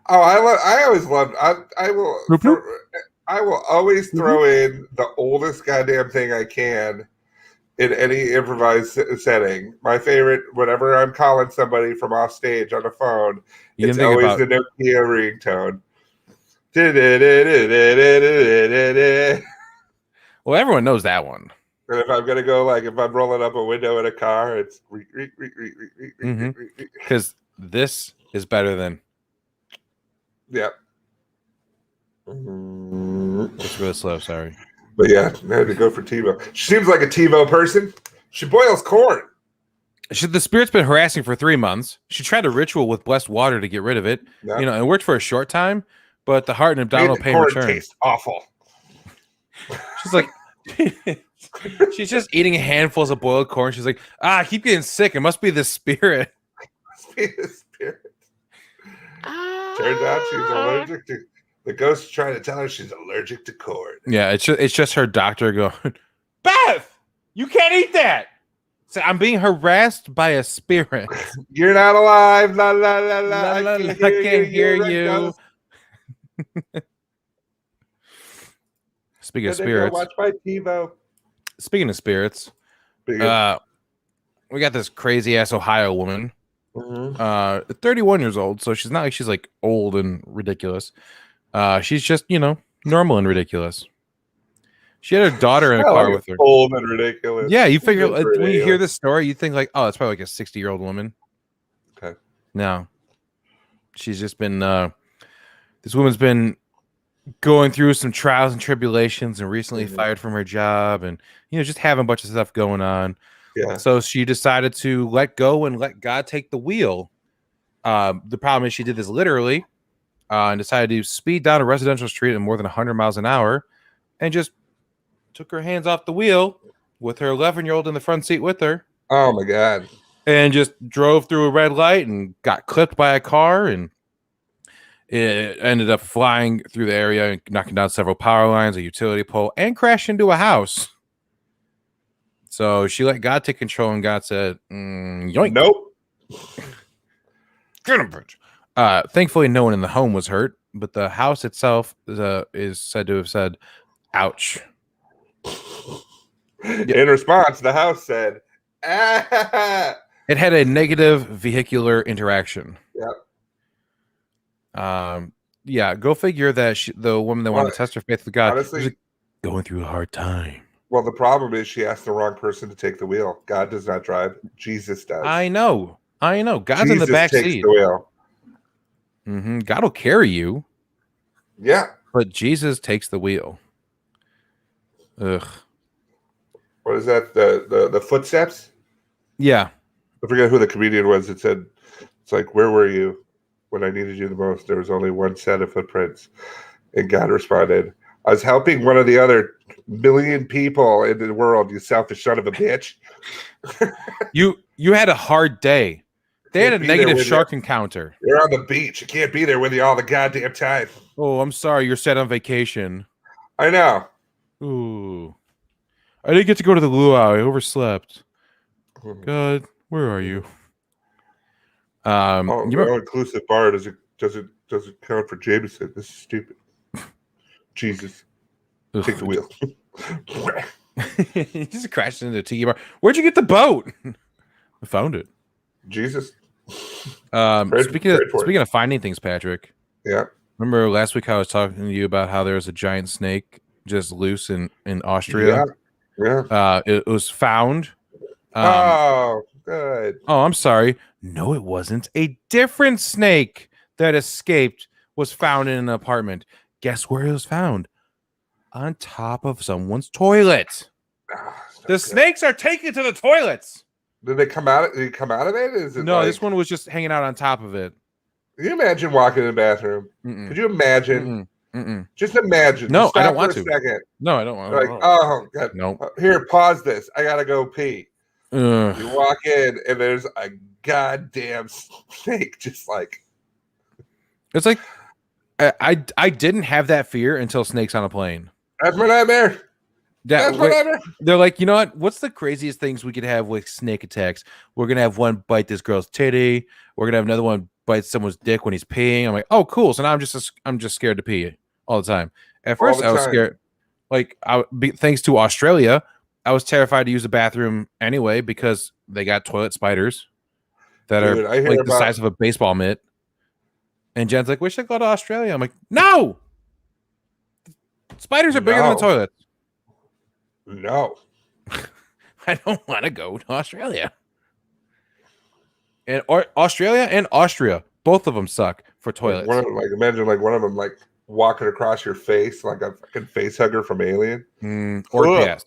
Oh, I always loved. I will always throw in the oldest goddamn thing I can in any improvised setting. My favorite, whenever I'm calling somebody from off stage on the phone, it's always the Nokia ringtone. Well, everyone knows that one. And if I'm gonna go, like if I'm rolling up a window in a car, it's because this is better than. Yep. It's really slow, sorry. But yeah, I had to go for TiVo. She seems like a TiVo person. She boils corn. The spirit's been harassing for 3 months. She tried a ritual with blessed water to get rid of it. Yeah. You know, it worked for a short time, but the heart and abdominal pain returned. Tastes awful. She's like, she's just eating handfuls of boiled corn. She's like, I keep getting sick. It must be the spirit. Must be the spirit. Turns out she's allergic to. The ghost is trying to tell her she's allergic to corn. Yeah, it's just her doctor going, Beth, you can't eat that. So I'm being harassed by a spirit. You're not alive. La la la la. La, la, I la, can't hear I can't you. hear You're you. Speaking of spirits. Watch my TiVo. Speaking of spirits, we got this crazy ass Ohio woman. 31 years old, so she's not like she's like old and ridiculous. She's just, normal and ridiculous. She had her daughter in a car with her. Old and ridiculous. Yeah, you figure when you hear this story, you think like, oh, it's probably like a 60-year-old woman. Okay. No. She's just been this woman's been going through some trials and tribulations and recently fired from her job and just having a bunch of stuff going on. Yeah. So she decided to let go and let God take the wheel. The problem is she did this literally and decided to speed down a residential street at more than 100 miles an hour and just took her hands off the wheel with her 11-year-old in the front seat with her. Oh, my God. And just drove through a red light and got clipped by a car, and it ended up flying through the area and knocking down several power lines, a utility pole, and crashed into a house. So she let God take control, and God said, yoink. Nope. Get him, bitch. Thankfully, no one in the home was hurt, but the house itself is said to have said, ouch. In response, the house said, ah. It had a negative vehicular interaction. Yep. Yeah, go figure that the woman that wanted to test her faith with God honestly, was going through a hard time. Well, the problem is she asked the wrong person to take the wheel. God does not drive. Jesus does. I know. God's Jesus in the back takes seat. The wheel. God will carry you. Yeah. But Jesus takes the wheel. Ugh. What is that? The footsteps? Yeah. I forget who the comedian was that said, it's like, where were you when I needed you the most? There was only one set of footprints. And God responded, I was helping one of the other million people in the world, you selfish son of a bitch. You had a hard day. They had a negative shark encounter. You're on the beach. You can't be there with you all the goddamn time. Oh, I'm sorry. You're set on vacation. I know. Ooh. I didn't get to go to the luau. I overslept. God, where are you? Inclusive bar doesn't count for Jameson. This is stupid. Jesus. Ugh. Take the wheel. He just crashed into a tiki bar. Where'd you get the boat? I found it. Jesus. Speaking of finding things, Patrick. Yeah. Remember last week I was talking to you about how there was a giant snake just loose in Austria? Yeah. It was found. Oh, good. Oh, I'm sorry. No, it wasn't. A different snake that escaped was found in an apartment. Guess where it was found? On top of someone's toilet. The snakes are taken to the toilets. Did they come out? Did he come out of it? Is it no, this one was just hanging out on top of it. Can you imagine walking in the bathroom? Could you imagine? Just imagine. No, just I don't want to. Second. No, I don't want to. Like, oh God, no. Here, pause this. I gotta go pee. Ugh. You walk in and there's a goddamn snake, just like. It's like I didn't have that fear until snakes on a plane. That's my nightmare. They're like, you know what? What's the craziest things we could have with snake attacks? We're gonna have one bite this girl's titty. We're gonna have another one bite someone's dick when he's peeing. I'm like, oh, cool. So now I'm just scared to pee all the time. At first, I was scared. Like, thanks to Australia, I was terrified to use the bathroom anyway because they got toilet spiders that are like the size of a baseball mitt. And Jen's like, we should go to Australia. I'm like, no. Spiders are bigger than the toilets. No. I don't want to go to Australia. And Australia and Austria, both of them suck for toilets. Imagine one of them like walking across your face like a fucking face hugger from Alien. Or yes.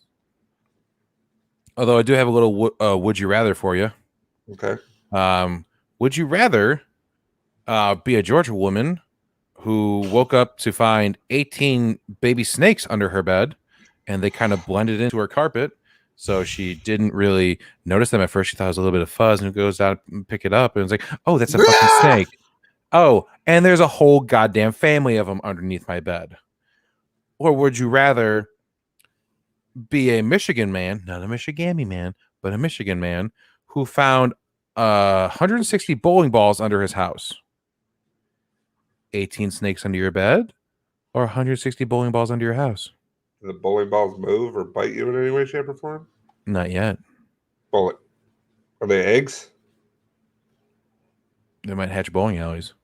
Although I do have a little would you rather for you. Okay. Would you rather be a Georgia woman who woke up to find 18 baby snakes under her bed, and they kind of blended into her carpet, so she didn't really notice them at first. She thought it was a little bit of fuzz, and goes out and pick it up, and it's like, oh, that's a fucking snake. Oh, and there's a whole goddamn family of them underneath my bed. Or would you rather be a Michigan man, not a Michigami man, but a Michigan man who found 160 bowling balls under his house. 18 snakes under your bed, or 160 bowling balls under your house? Do the bowling balls move or bite you in any way, shape, or form? Not yet. Bullet. Are they eggs? They might hatch bowling alleys.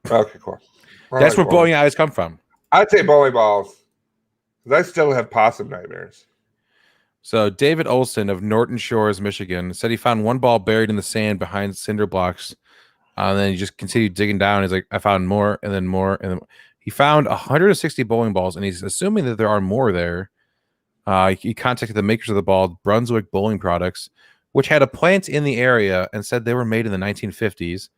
Okay, cool. That's where bowling alleys come from. I'd say bowling balls. Because I still have possum nightmares. So David Olson of Norton Shores, Michigan, said he found one ball buried in the sand behind cinder blocks. And then he just continued digging down. He's like, I found more and then more. And then he found 160 bowling balls, and he's assuming that there are more there. He contacted the makers of the ball, Brunswick Bowling Products, which had a plant in the area and said they were made in the 1950s.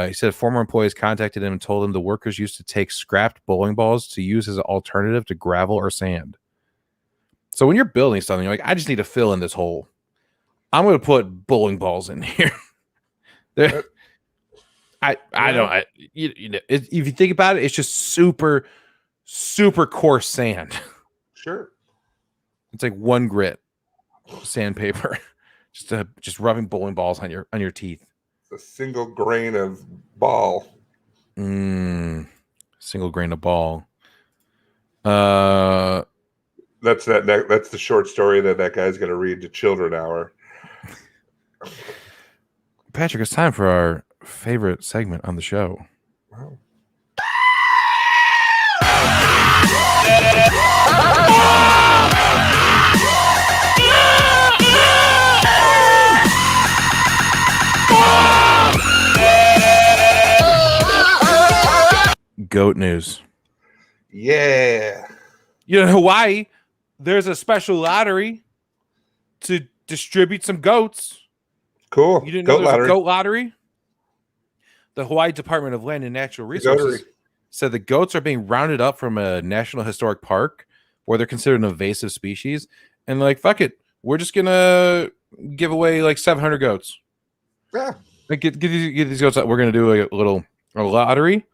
He said former employees contacted him and told him the workers used to take scrapped bowling balls to use as an alternative to gravel or sand. So when you're building something, you're like, I just need to fill in this hole. I'm going to put bowling balls in here. I don't. If you think about it, it's just super, super coarse sand. Sure. It's like one grit sandpaper, just rubbing bowling balls on your teeth. It's a single grain of ball. Single grain of ball. That's the short story that guy's going to read to children hour. Patrick, it's time for our favorite segment on the show. Wow. Goat news. Yeah. In Hawaii, there's a special lottery to distribute some goats. Cool. You didn't know there's a goat lottery? The Hawaii Department of Land and Natural Resources said the goats are being rounded up from a National Historic Park where they're considered an invasive species. And like, fuck it. We're just going to give away like 700 goats. Yeah. Like, get these goats out. We're going to do a lottery.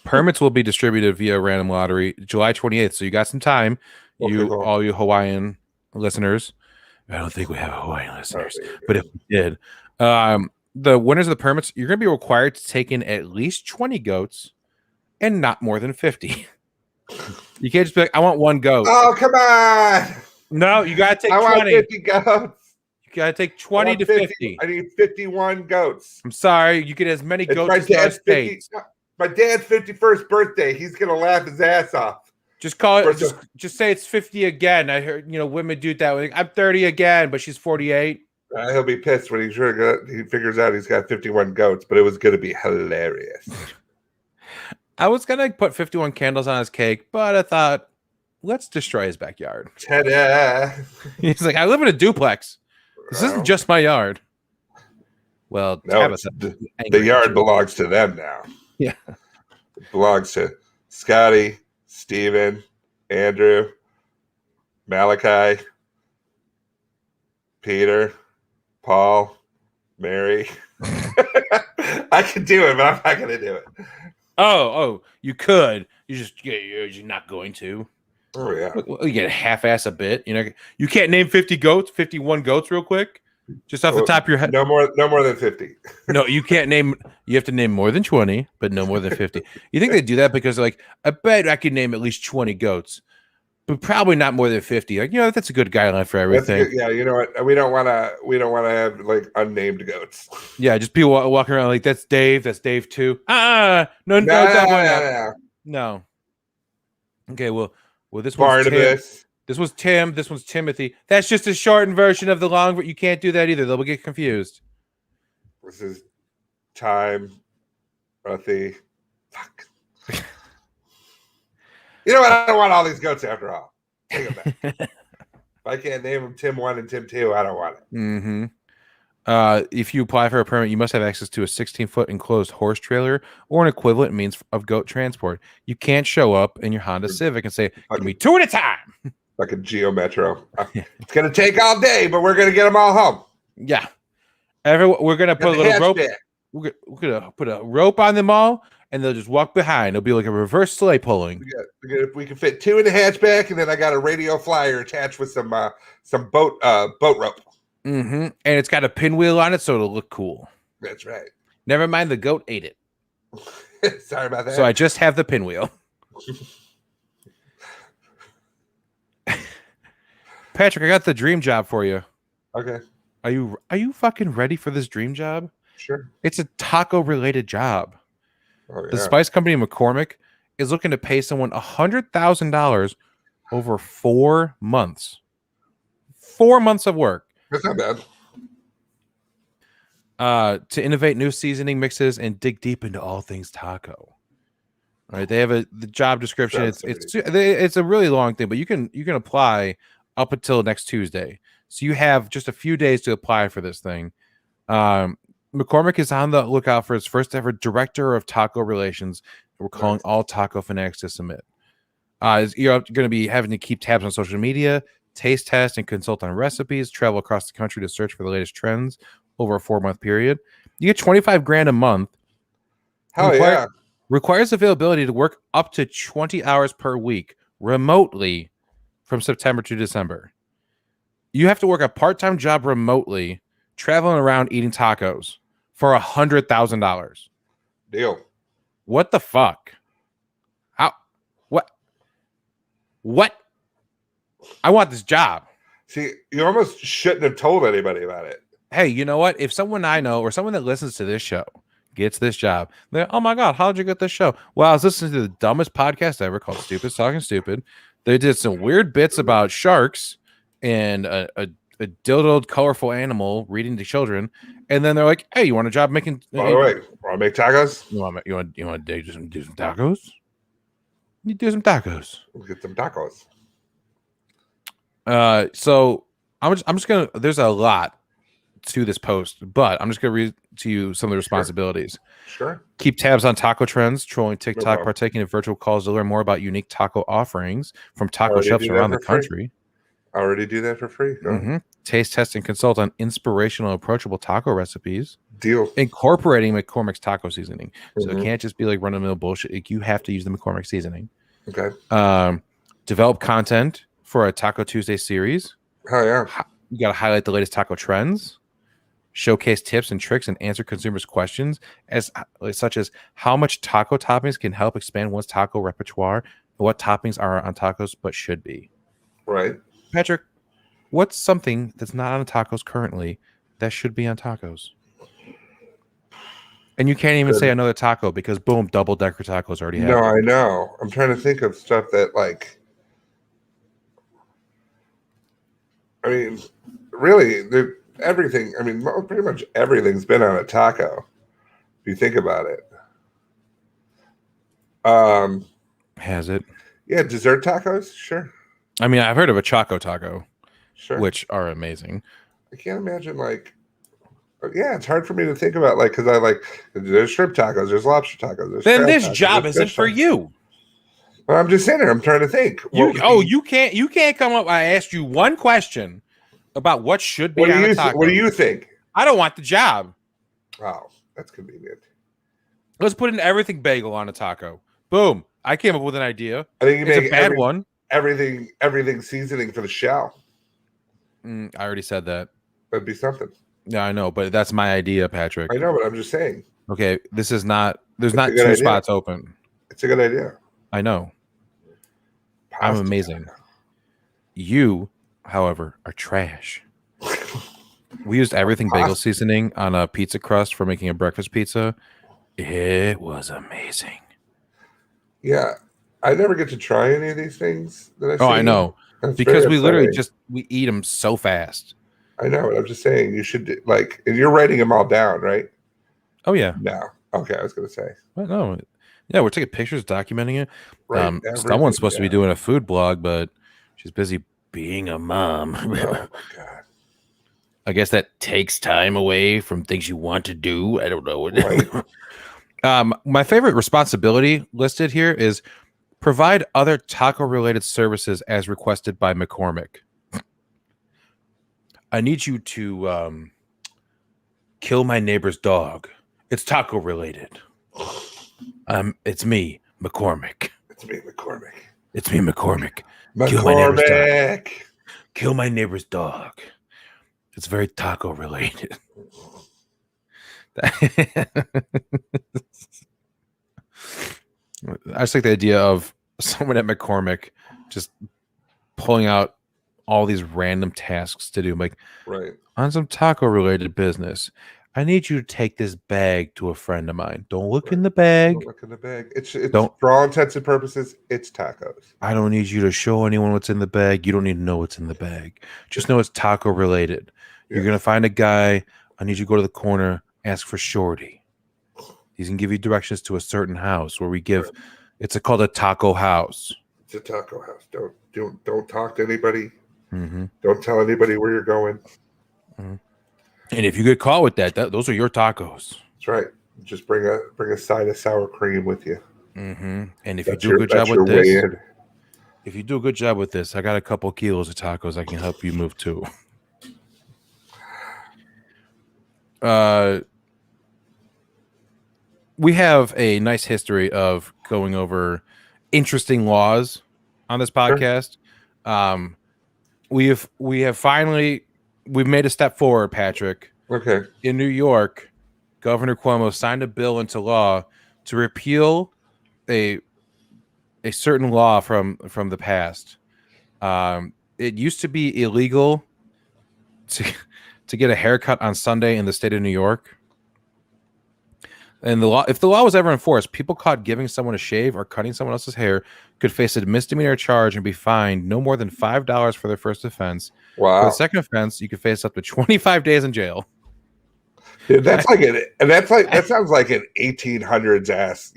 Permits will be distributed via random lottery July 28th. So you got some time. All you Hawaiian listeners. I don't think we have Hawaiian listeners, but if we did, the winners of the permits, you're going to be required to take in at least 20 goats and not more than 50. You can't just be like, I want one goat. Oh, come on. No, you got to take 20. I want 50 goats. You got to take 20 to 50. I need 51 goats. I'm sorry. You get as many goats as states. My dad's 51st birthday. He's going to laugh his ass off. Just call it. Just say it's 50 again. I heard women do that. Like, I'm 30 again, but she's 48. He'll be pissed when he figures out he's got 51 goats. But it was going to be hilarious. I was gonna put 51 candles on his cake, but I thought, let's destroy his backyard. Ta-da! He's like, I live in a duplex. This isn't just my yard. Well, no, the yard belongs to them now. Yeah, it belongs to Scotty, Steven, Andrew, Malachi, Peter, Paul, Mary. I could do it, but I'm not going to do it. Oh, you could. You're not going to. Oh yeah. You get half-ass a bit. You can't name 51 goats real quick, just off the top of your head. No more than 50. No, you can't name. You have to name more than 20, but no more than 50. You think they do that because, like, I bet I could name at least 20 goats, but probably not more than 50. Like, that's a good guideline for everything. Yeah, you know what? We don't want to have like unnamed goats. Yeah, just people walking around like that's Dave. That's Dave too. No. Okay, well, this one's Barnabas. Tim. This was Tim. This one's Timothy. That's just a shortened version of the long. But you can't do that either. They'll get confused. This is time. Fuck. You know what? I don't want all these goats after all. Take them back. If I can't name them Tim 1 and Tim 2, I don't want it. Mm-hmm. If you apply for a permit, you must have access to a 16-foot enclosed horse trailer or an equivalent means of goat transport. You can't show up in your Honda Civic and say, give me 2 at a time. Like a Geo Metro. It's going to take all day, but we're going to get them all home. Yeah. We're going to put a little rope. We're going to put a rope on them all, and they'll just walk behind. It'll be like a reverse sleigh pulling. We can fit 2 in the hatchback, and then I got a radio flyer attached with some boat rope. Mm-hmm. And it's got a pinwheel on it, so it'll look cool. That's right. Never mind, the goat ate it. Sorry about that. So I just have the pinwheel. Patrick, I got the dream job for you. Okay. Are you fucking ready for this dream job? Sure. It's a taco related job. Oh, yeah. The spice company McCormick is looking to pay someone $100,000 over 4 months. 4 months of work. That's not bad. To innovate new seasoning mixes and dig deep into all things taco. All right, they have the job description. It's a really long thing, but you can apply up until next Tuesday. So you have just a few days to apply for this thing. McCormick is on the lookout for its first ever director of taco relations. We're calling all taco fanatics to submit. You're going to be having to keep tabs on social media, taste test, and consult on recipes, travel across the country to search for the latest trends over a 4-month period. You get $25,000 a month. Hell yeah. Requires availability to work up to 20 hours per week remotely from September to December. You have to work a part-time job remotely, traveling around eating tacos for $100,000. Deal. What the fuck? How? What? I want this job. See, you almost shouldn't have told anybody about it. Hey, you know what? If someone I know or someone that listens to this show gets this job, they're, oh my God, how did you get this show? Well, I was listening to the dumbest podcast ever called Stupid Talking Stupid. They did some weird bits about sharks and a dildoed colorful animal reading to children, and then they're like, "Hey, you want a job making? By the way, want to make tacos? You want to do some tacos? You do some tacos. We'll get some tacos." So I'm just gonna. There's a lot to this post, but I'm just gonna read to you some of the responsibilities. Sure. Keep tabs on taco trends, trolling TikTok, partaking in virtual calls to learn more about unique taco offerings from taco shops around the country. I already do that for free. Mm-hmm. Taste, test, and consult on inspirational, approachable taco recipes. Deal. Incorporating McCormick's taco seasoning. So it can't just be like run-of-the-mill bullshit. You have to use the McCormick seasoning. Okay. Develop content for a Taco Tuesday series. Oh, yeah. You got to highlight the latest taco trends. Showcase tips and tricks and answer consumers' questions such as how much taco toppings can help expand one's taco repertoire and what toppings are on tacos but should be. Right. Patrick, what's something that's not on tacos currently that should be on tacos? And you can't even say another taco because boom, double-decker tacos already have. No, I know. I'm trying to think of stuff that like. I mean, really, everything. I mean, pretty much everything's been on a taco. If you think about it. Has it? Yeah, dessert tacos, sure. I mean, I've heard of a Choco Taco, sure, which are amazing. I can't imagine like. Yeah, it's hard for me to think about like because I like there's shrimp tacos, there's lobster tacos. Then this job isn't for you. Well, I'm just saying it. I'm trying to think. You can't come up. I asked you one question about what should be on a taco. What do you think? I don't want the job. Oh, that's convenient. Let's put an everything bagel on a taco. Boom! I came up with an idea. I think you it's make a bad one. Everything seasoning for the shell. I already said that. That'd be something. Yeah, I know, but that's my idea, Patrick. I know, but I'm just saying. Okay, this is not. There's not two spots open. It's a good idea. I know. I'm amazing. You, however, are trash. We used everything bagel seasoning on a pizza crust for making a breakfast pizza. It was amazing. Yeah, I never get to try any of these things that I see. Oh, I know. Because we literally we eat them so fast. I know, but I'm just saying you should like, and you're writing them all down, right? Oh yeah. No. Okay, I was gonna say. Well, no. Yeah, we're taking pictures, documenting it. Right, someone's supposed to be doing a food blog, but she's busy being a mom. Oh my God. I guess that takes time away from things you want to do. I don't know. Right. My favorite responsibility listed here is provide other taco-related services as requested by McCormick. I need you to kill my neighbor's dog. It's taco-related. It's me, McCormick. It's me, McCormick. It's me, McCormick. McCormick. Kill my neighbor's dog. It's very taco related. I just like the idea of someone at McCormick just pulling out all these random tasks to do. I'm like, Right. On some taco related business, I need you to take this bag to a friend of mine. Don't look in the bag. Don't look in the bag. It's Don't, for all intents and purposes, it's tacos. I don't need you to show anyone what's in the bag. You don't need to know what's in the bag. Just know it's taco related. You're going to find a guy. I need you to go to the corner, ask for Shorty. He's going to give you directions to a certain house where we give, it's called a taco house. It's a taco house. Don't talk to anybody. Mm-hmm. Don't tell anybody where you're going. Mm-hmm. And if you get caught with that, those are your tacos. That's right. Just bring a side of sour cream with you. Mm-hmm. And if you do a good job with this, I got a couple kilos of tacos I can help you move to. We have a nice history of going over interesting laws on this podcast. Sure. We've made a step forward, Patrick. Okay. In New York, Governor Cuomo signed a bill into law to repeal a certain law from the past. It used to be illegal to get a haircut on Sunday in the state of New York. And if the law was ever enforced, people caught giving someone a shave or cutting someone else's hair could face a misdemeanor charge and be fined no more than $5 for their first offense. Wow. For the second offense, you could face up to 25 days in jail. Dude, that sounds like an 1800s ass,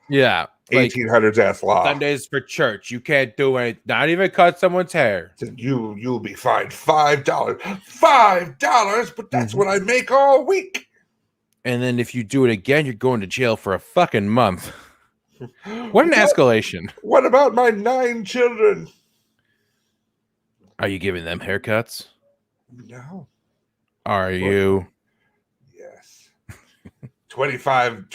Yeah. 1800s ass law. Sundays for church. You can't do it. Not even cut someone's hair. You'll be fined $5. $5, but that's what I make all week. And then if you do it again, you're going to jail for a fucking month. What an escalation. What about my 9 children? Are you giving them haircuts? No. Are you? Yes. 25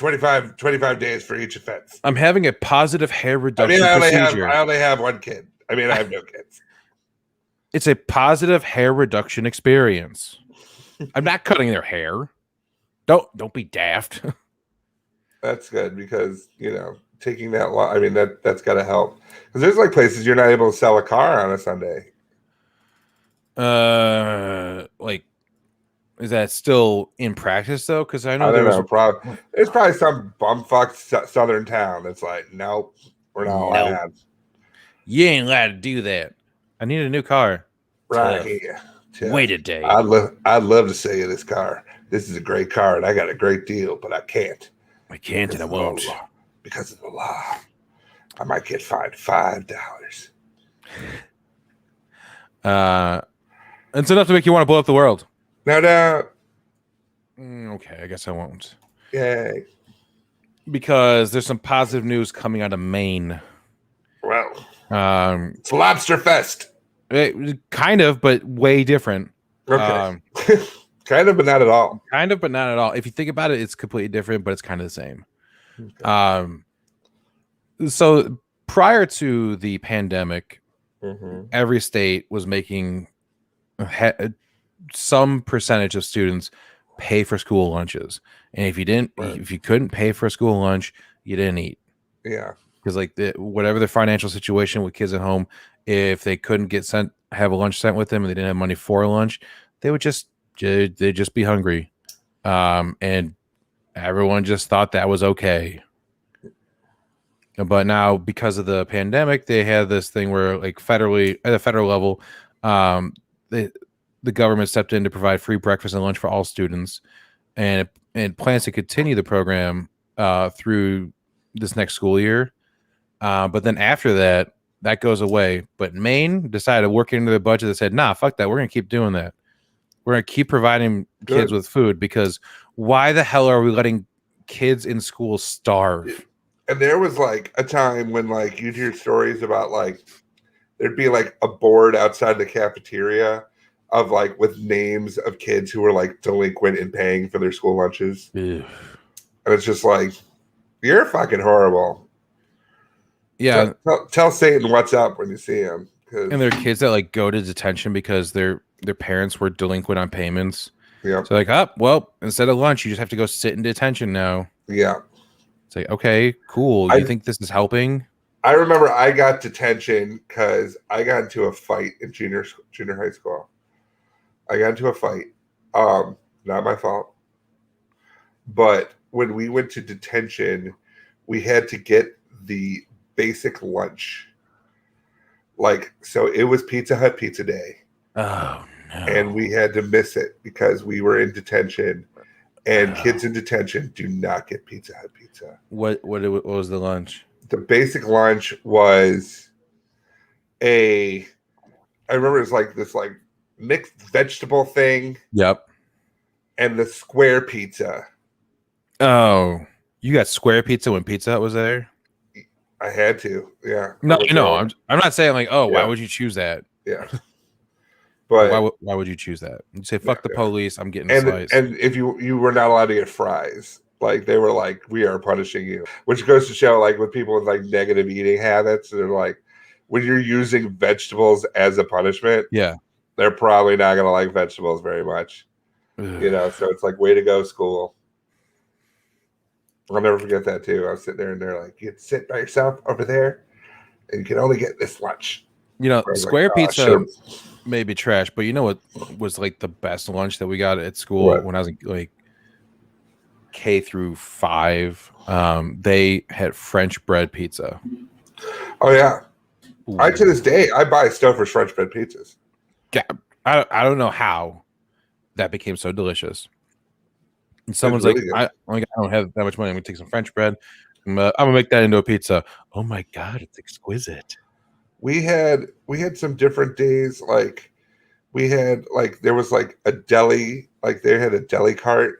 days for each offense. I'm having a positive hair reduction procedure. I only have one kid. I have no kids. It's a positive hair reduction experience. I'm not cutting their hair. Don't be daft. That's good because, taking that law, that's got to help. Because there's places you're not able to sell a car on a Sunday. Is that still in practice though? Because I know there's probably some bumfuck southern town that's like, nope, we're not allowed. You ain't allowed to do that. I need a new car. Right. Wait a day. I'd love to sell you this car. This is a great car, and I got a great deal, but I can't. I can't, and I won't. Because of the law. I might get fined $5. It's enough to make you want to blow up the world. No doubt. Okay, I guess I won't. Yay. Because there's some positive news coming out of Maine. Well, it's Lobster Fest. Kind of, but way different. Okay. Kind of, but not at all. Kind of, but not at all. If you think about it, it's completely different, but it's kind of the same. Okay. So prior to the pandemic, every state was making some percentage of students pay for school lunches, and if you couldn't pay for a school lunch, you didn't eat. Yeah, because whatever their financial situation with kids at home, if they couldn't have a lunch sent with them, and they didn't have money for a lunch, they'd just be hungry, and everyone just thought that was okay. But now, because of the pandemic, they had this thing where, federally, at a federal level, the government stepped in to provide free breakfast and lunch for all students, and it plans to continue the program through this next school year. But then after that goes away. But Maine decided to work into their budget that said, nah, fuck that. We're going to keep doing that. We're going to keep providing kids with food, because why the hell are we letting kids in school starve? And there was a time when you'd hear stories about there'd be a board outside the cafeteria of with names of kids who were delinquent in paying for their school lunches. Ew. And it's just You're fucking horrible. Yeah, Tell Satan what's up when you see him. and there are kids that like go to detention because their parents were delinquent on payments. Yeah. So like, well, instead of lunch, you just have to go sit in detention now. Yeah. It's like, okay, cool. You think this is helping? I remember I got detention because I got into a fight in junior high school. I got into a fight. Not my fault. But when we went to detention, we had to get the basic lunch. Like, so it was Pizza Hut pizza day. Oh, no. And we had to miss it because we were in detention. And kids in detention do not get Pizza Hut pizza. What was the lunch? The basic lunch was I remember it was like this like mixed vegetable thing. Yep. And the square pizza. Oh, you got square pizza when Pizza Hut was there? I had to, yeah. No, I'm not saying like, oh, Yeah. why would you choose that? Yeah. But why would you choose that? You say, fuck the police, I'm getting and sliced. and if you were not allowed to get fries, like they were like, we are punishing you, which goes to show like with people with like negative eating habits, they're like, when you're using vegetables as a punishment, yeah, they're probably not gonna like vegetables very much. Ugh. You know, so it's like, way to go, school. I'll never forget that too. I was sitting there and they're like, you sit by yourself over there and you can only get this lunch. You know, square like, pizza may be trash, but you know what was like the best lunch that we got at school when I was like K through 5? They had French bread pizza. Oh yeah. Ooh. To this day I buy Stouffer's French bread pizzas. Yeah, I don't know how that became so delicious. And someone's really like, I don't have that much money. I'm gonna take some French bread. I'm gonna make that into a pizza. Oh my god, it's exquisite. We had some different days. Like we had like there was like a deli, like they had a deli cart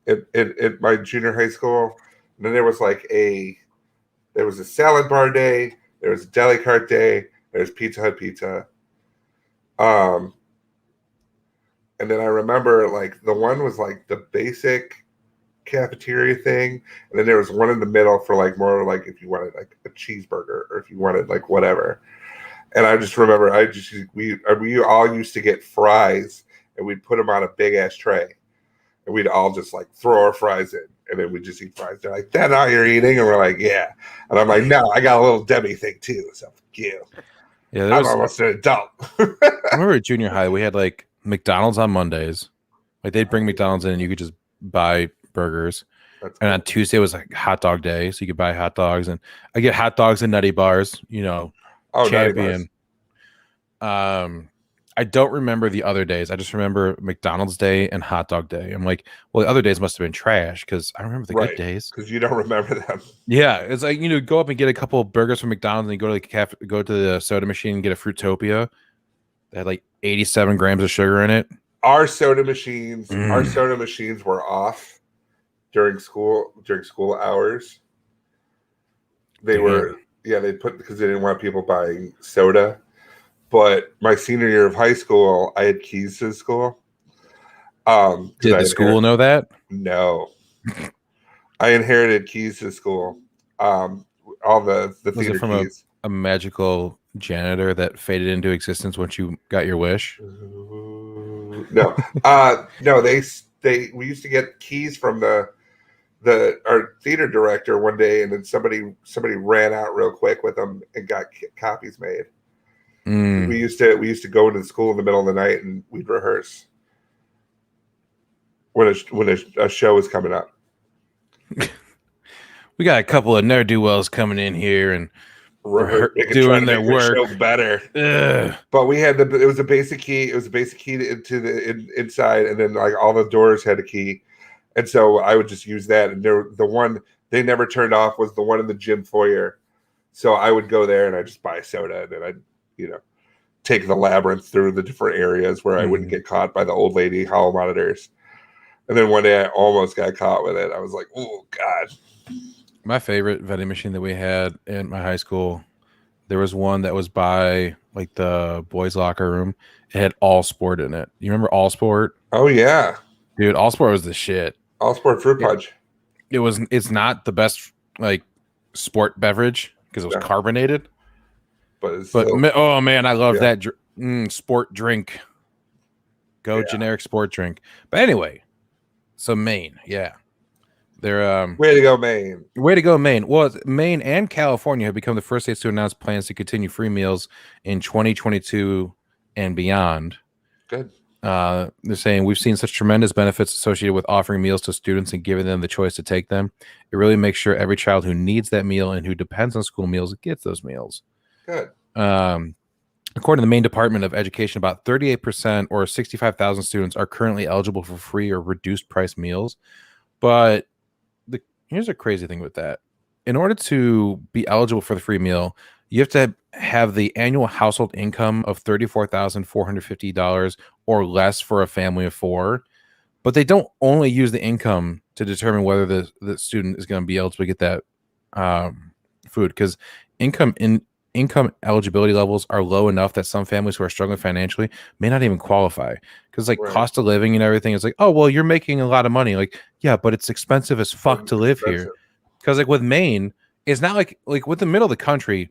at my junior high school. And then there was a salad bar day, there was a deli cart day, there's Pizza Hut pizza. And then I remember like the one was like the basic cafeteria thing, and then there was one in the middle for like more like if you wanted like a cheeseburger or if you wanted like whatever. And I just remember we all used to get fries and we'd put them on a big ass tray and we'd all just like throw our fries in and then we'd just eat fries. They're like, "That's all you're eating?" And we're like, "Yeah." And I'm like, "No, I got a little Debbie thing too, so fuck you." Yeah, I'm almost an adult. I remember at junior high we had like McDonald's on Mondays. Like they'd bring McDonald's in and you could just buy burgers. That's cool. And on Tuesday was like hot dog day, so you could buy hot dogs, and I get hot dogs and nutty bars, you know. Champion. I don't remember the other days. I just remember McDonald's day and hot dog day. I'm like, well, the other days must have been trash because I remember the good days. Because you don't remember them. Yeah, it's like, you know, go up and get a couple of burgers from McDonald's and you go to the cafe, go to the soda machine and get a Fruitopia that had like 87 grams of sugar in it. Our soda machines were off during school hours. They were, they put, because they didn't want people buying soda. But my senior year of high school, I had keys to the school. Did the school know that? No. I inherited keys to the school. All the theater from keys. A magical janitor that faded into existence once you got your wish? No. No, we used to get keys from our theater director one day, and then somebody ran out real quick with them and got copies made. We used to go into the school in the middle of the night and we'd rehearse when a show was coming up. We got a couple of ne'er-do-wells coming in here and doing their work better. Ugh. But we had it was a basic key. It was a basic key to the inside, and then like all the doors had a key, and so I would just use that. And the one they never turned off was the one in the gym foyer. So I would go there and I just buy soda, and then I'd take the labyrinth through the different areas where I wouldn't get caught by the old lady hall monitors. And then one day I almost got caught with it. I was like, oh God. My favorite vending machine that we had in my high school, there was one that was by like the boys' locker room. It had All Sport in it. You remember All Sport? Oh yeah. Dude, All Sport was the shit. All Sport fruit punch. It's not the best like sport beverage because it was carbonated. But oh man, I love that sport drink. Go generic sport drink. But anyway, so Maine, they're way to go, Maine. Way to go, Maine. Well, Maine and California have become the first states to announce plans to continue free meals in 2022 and beyond. Good. They're saying we've seen such tremendous benefits associated with offering meals to students and giving them the choice to take them. It really makes sure every child who needs that meal and who depends on school meals gets those meals. Good. According to the Maine Department of Education, about 38% or 65,000 students are currently eligible for free or reduced price meals. But here's a crazy thing with that. In order to be eligible for the free meal, you have to have the annual household income of $34,450 or less for a family of 4. But they don't only use the income to determine whether the student is going to be eligible to get that food, because income eligibility levels are low enough that some families who are struggling financially may not even qualify, because cost of living and everything is like, oh, well, you're making a lot of money. Like, yeah, but it's expensive as fuck to live here. Because like with Maine, it's not like with the middle of the country,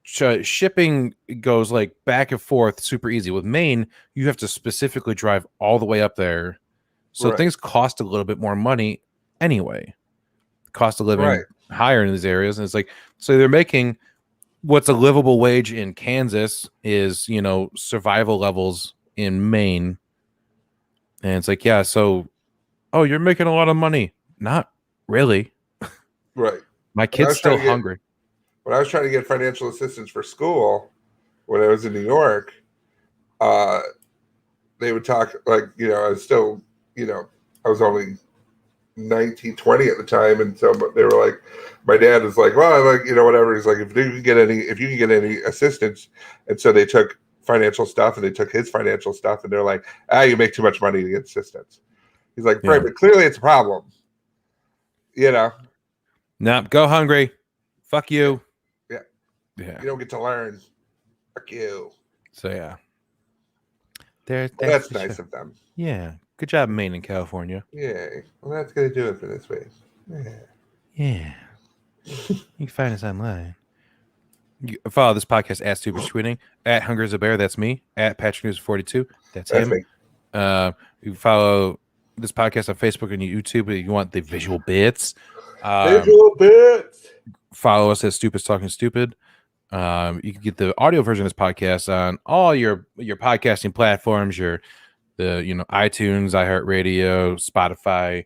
shipping goes like back and forth super easy. With Maine, you have to specifically drive all the way up there. So things cost a little bit more money anyway. Cost of living higher in these areas. And it's like, so they're making what's a livable wage in Kansas is, survival levels in Maine. And it's like, yeah, so, oh, you're making a lot of money. Not really. Right. My kid's still hungry. When I was trying to get financial assistance for school, when I was in New York, they would talk like, I was still, I was only 19, 20 at the time. And so they were like, my dad was like, well, whatever. He's like, if you can get any assistance. And so they took financial stuff and they took his financial stuff and they're like, you make too much money to get assistance. He's like, right, but clearly it's a problem. Nah, go hungry. Fuck you. Yeah. You don't get to learn. Fuck you. So yeah. That's nice of them. Yeah. Good job, Maine and California. Yeah. Well, that's going to do it for this week. Yeah. You can find us online. You follow this podcast at Stupid Tweeting, at Hunger is a Bear, that's me, at Patrick News 42, that's him. Me. You can follow this podcast on Facebook and YouTube if you want the visual bits. Follow us at Stupid's Talking Stupid. You can get the audio version of this podcast on all your podcasting platforms, iTunes, iHeartRadio, Spotify,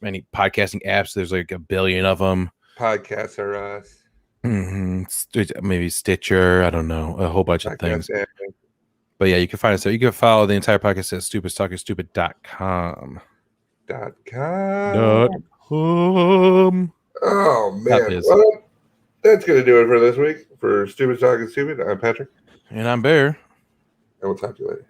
any podcasting apps. There's like a billion of them. Podcasts are us. Maybe Stitcher. I don't know. A whole bunch of things. But yeah, you can find us there. You can follow the entire podcast at stupidstalkingstupid.com. Oh, man. Well, that's going to do it for this week. For Stupid Talking Stupid, I'm Patrick. And I'm Bear. And we'll talk to you later.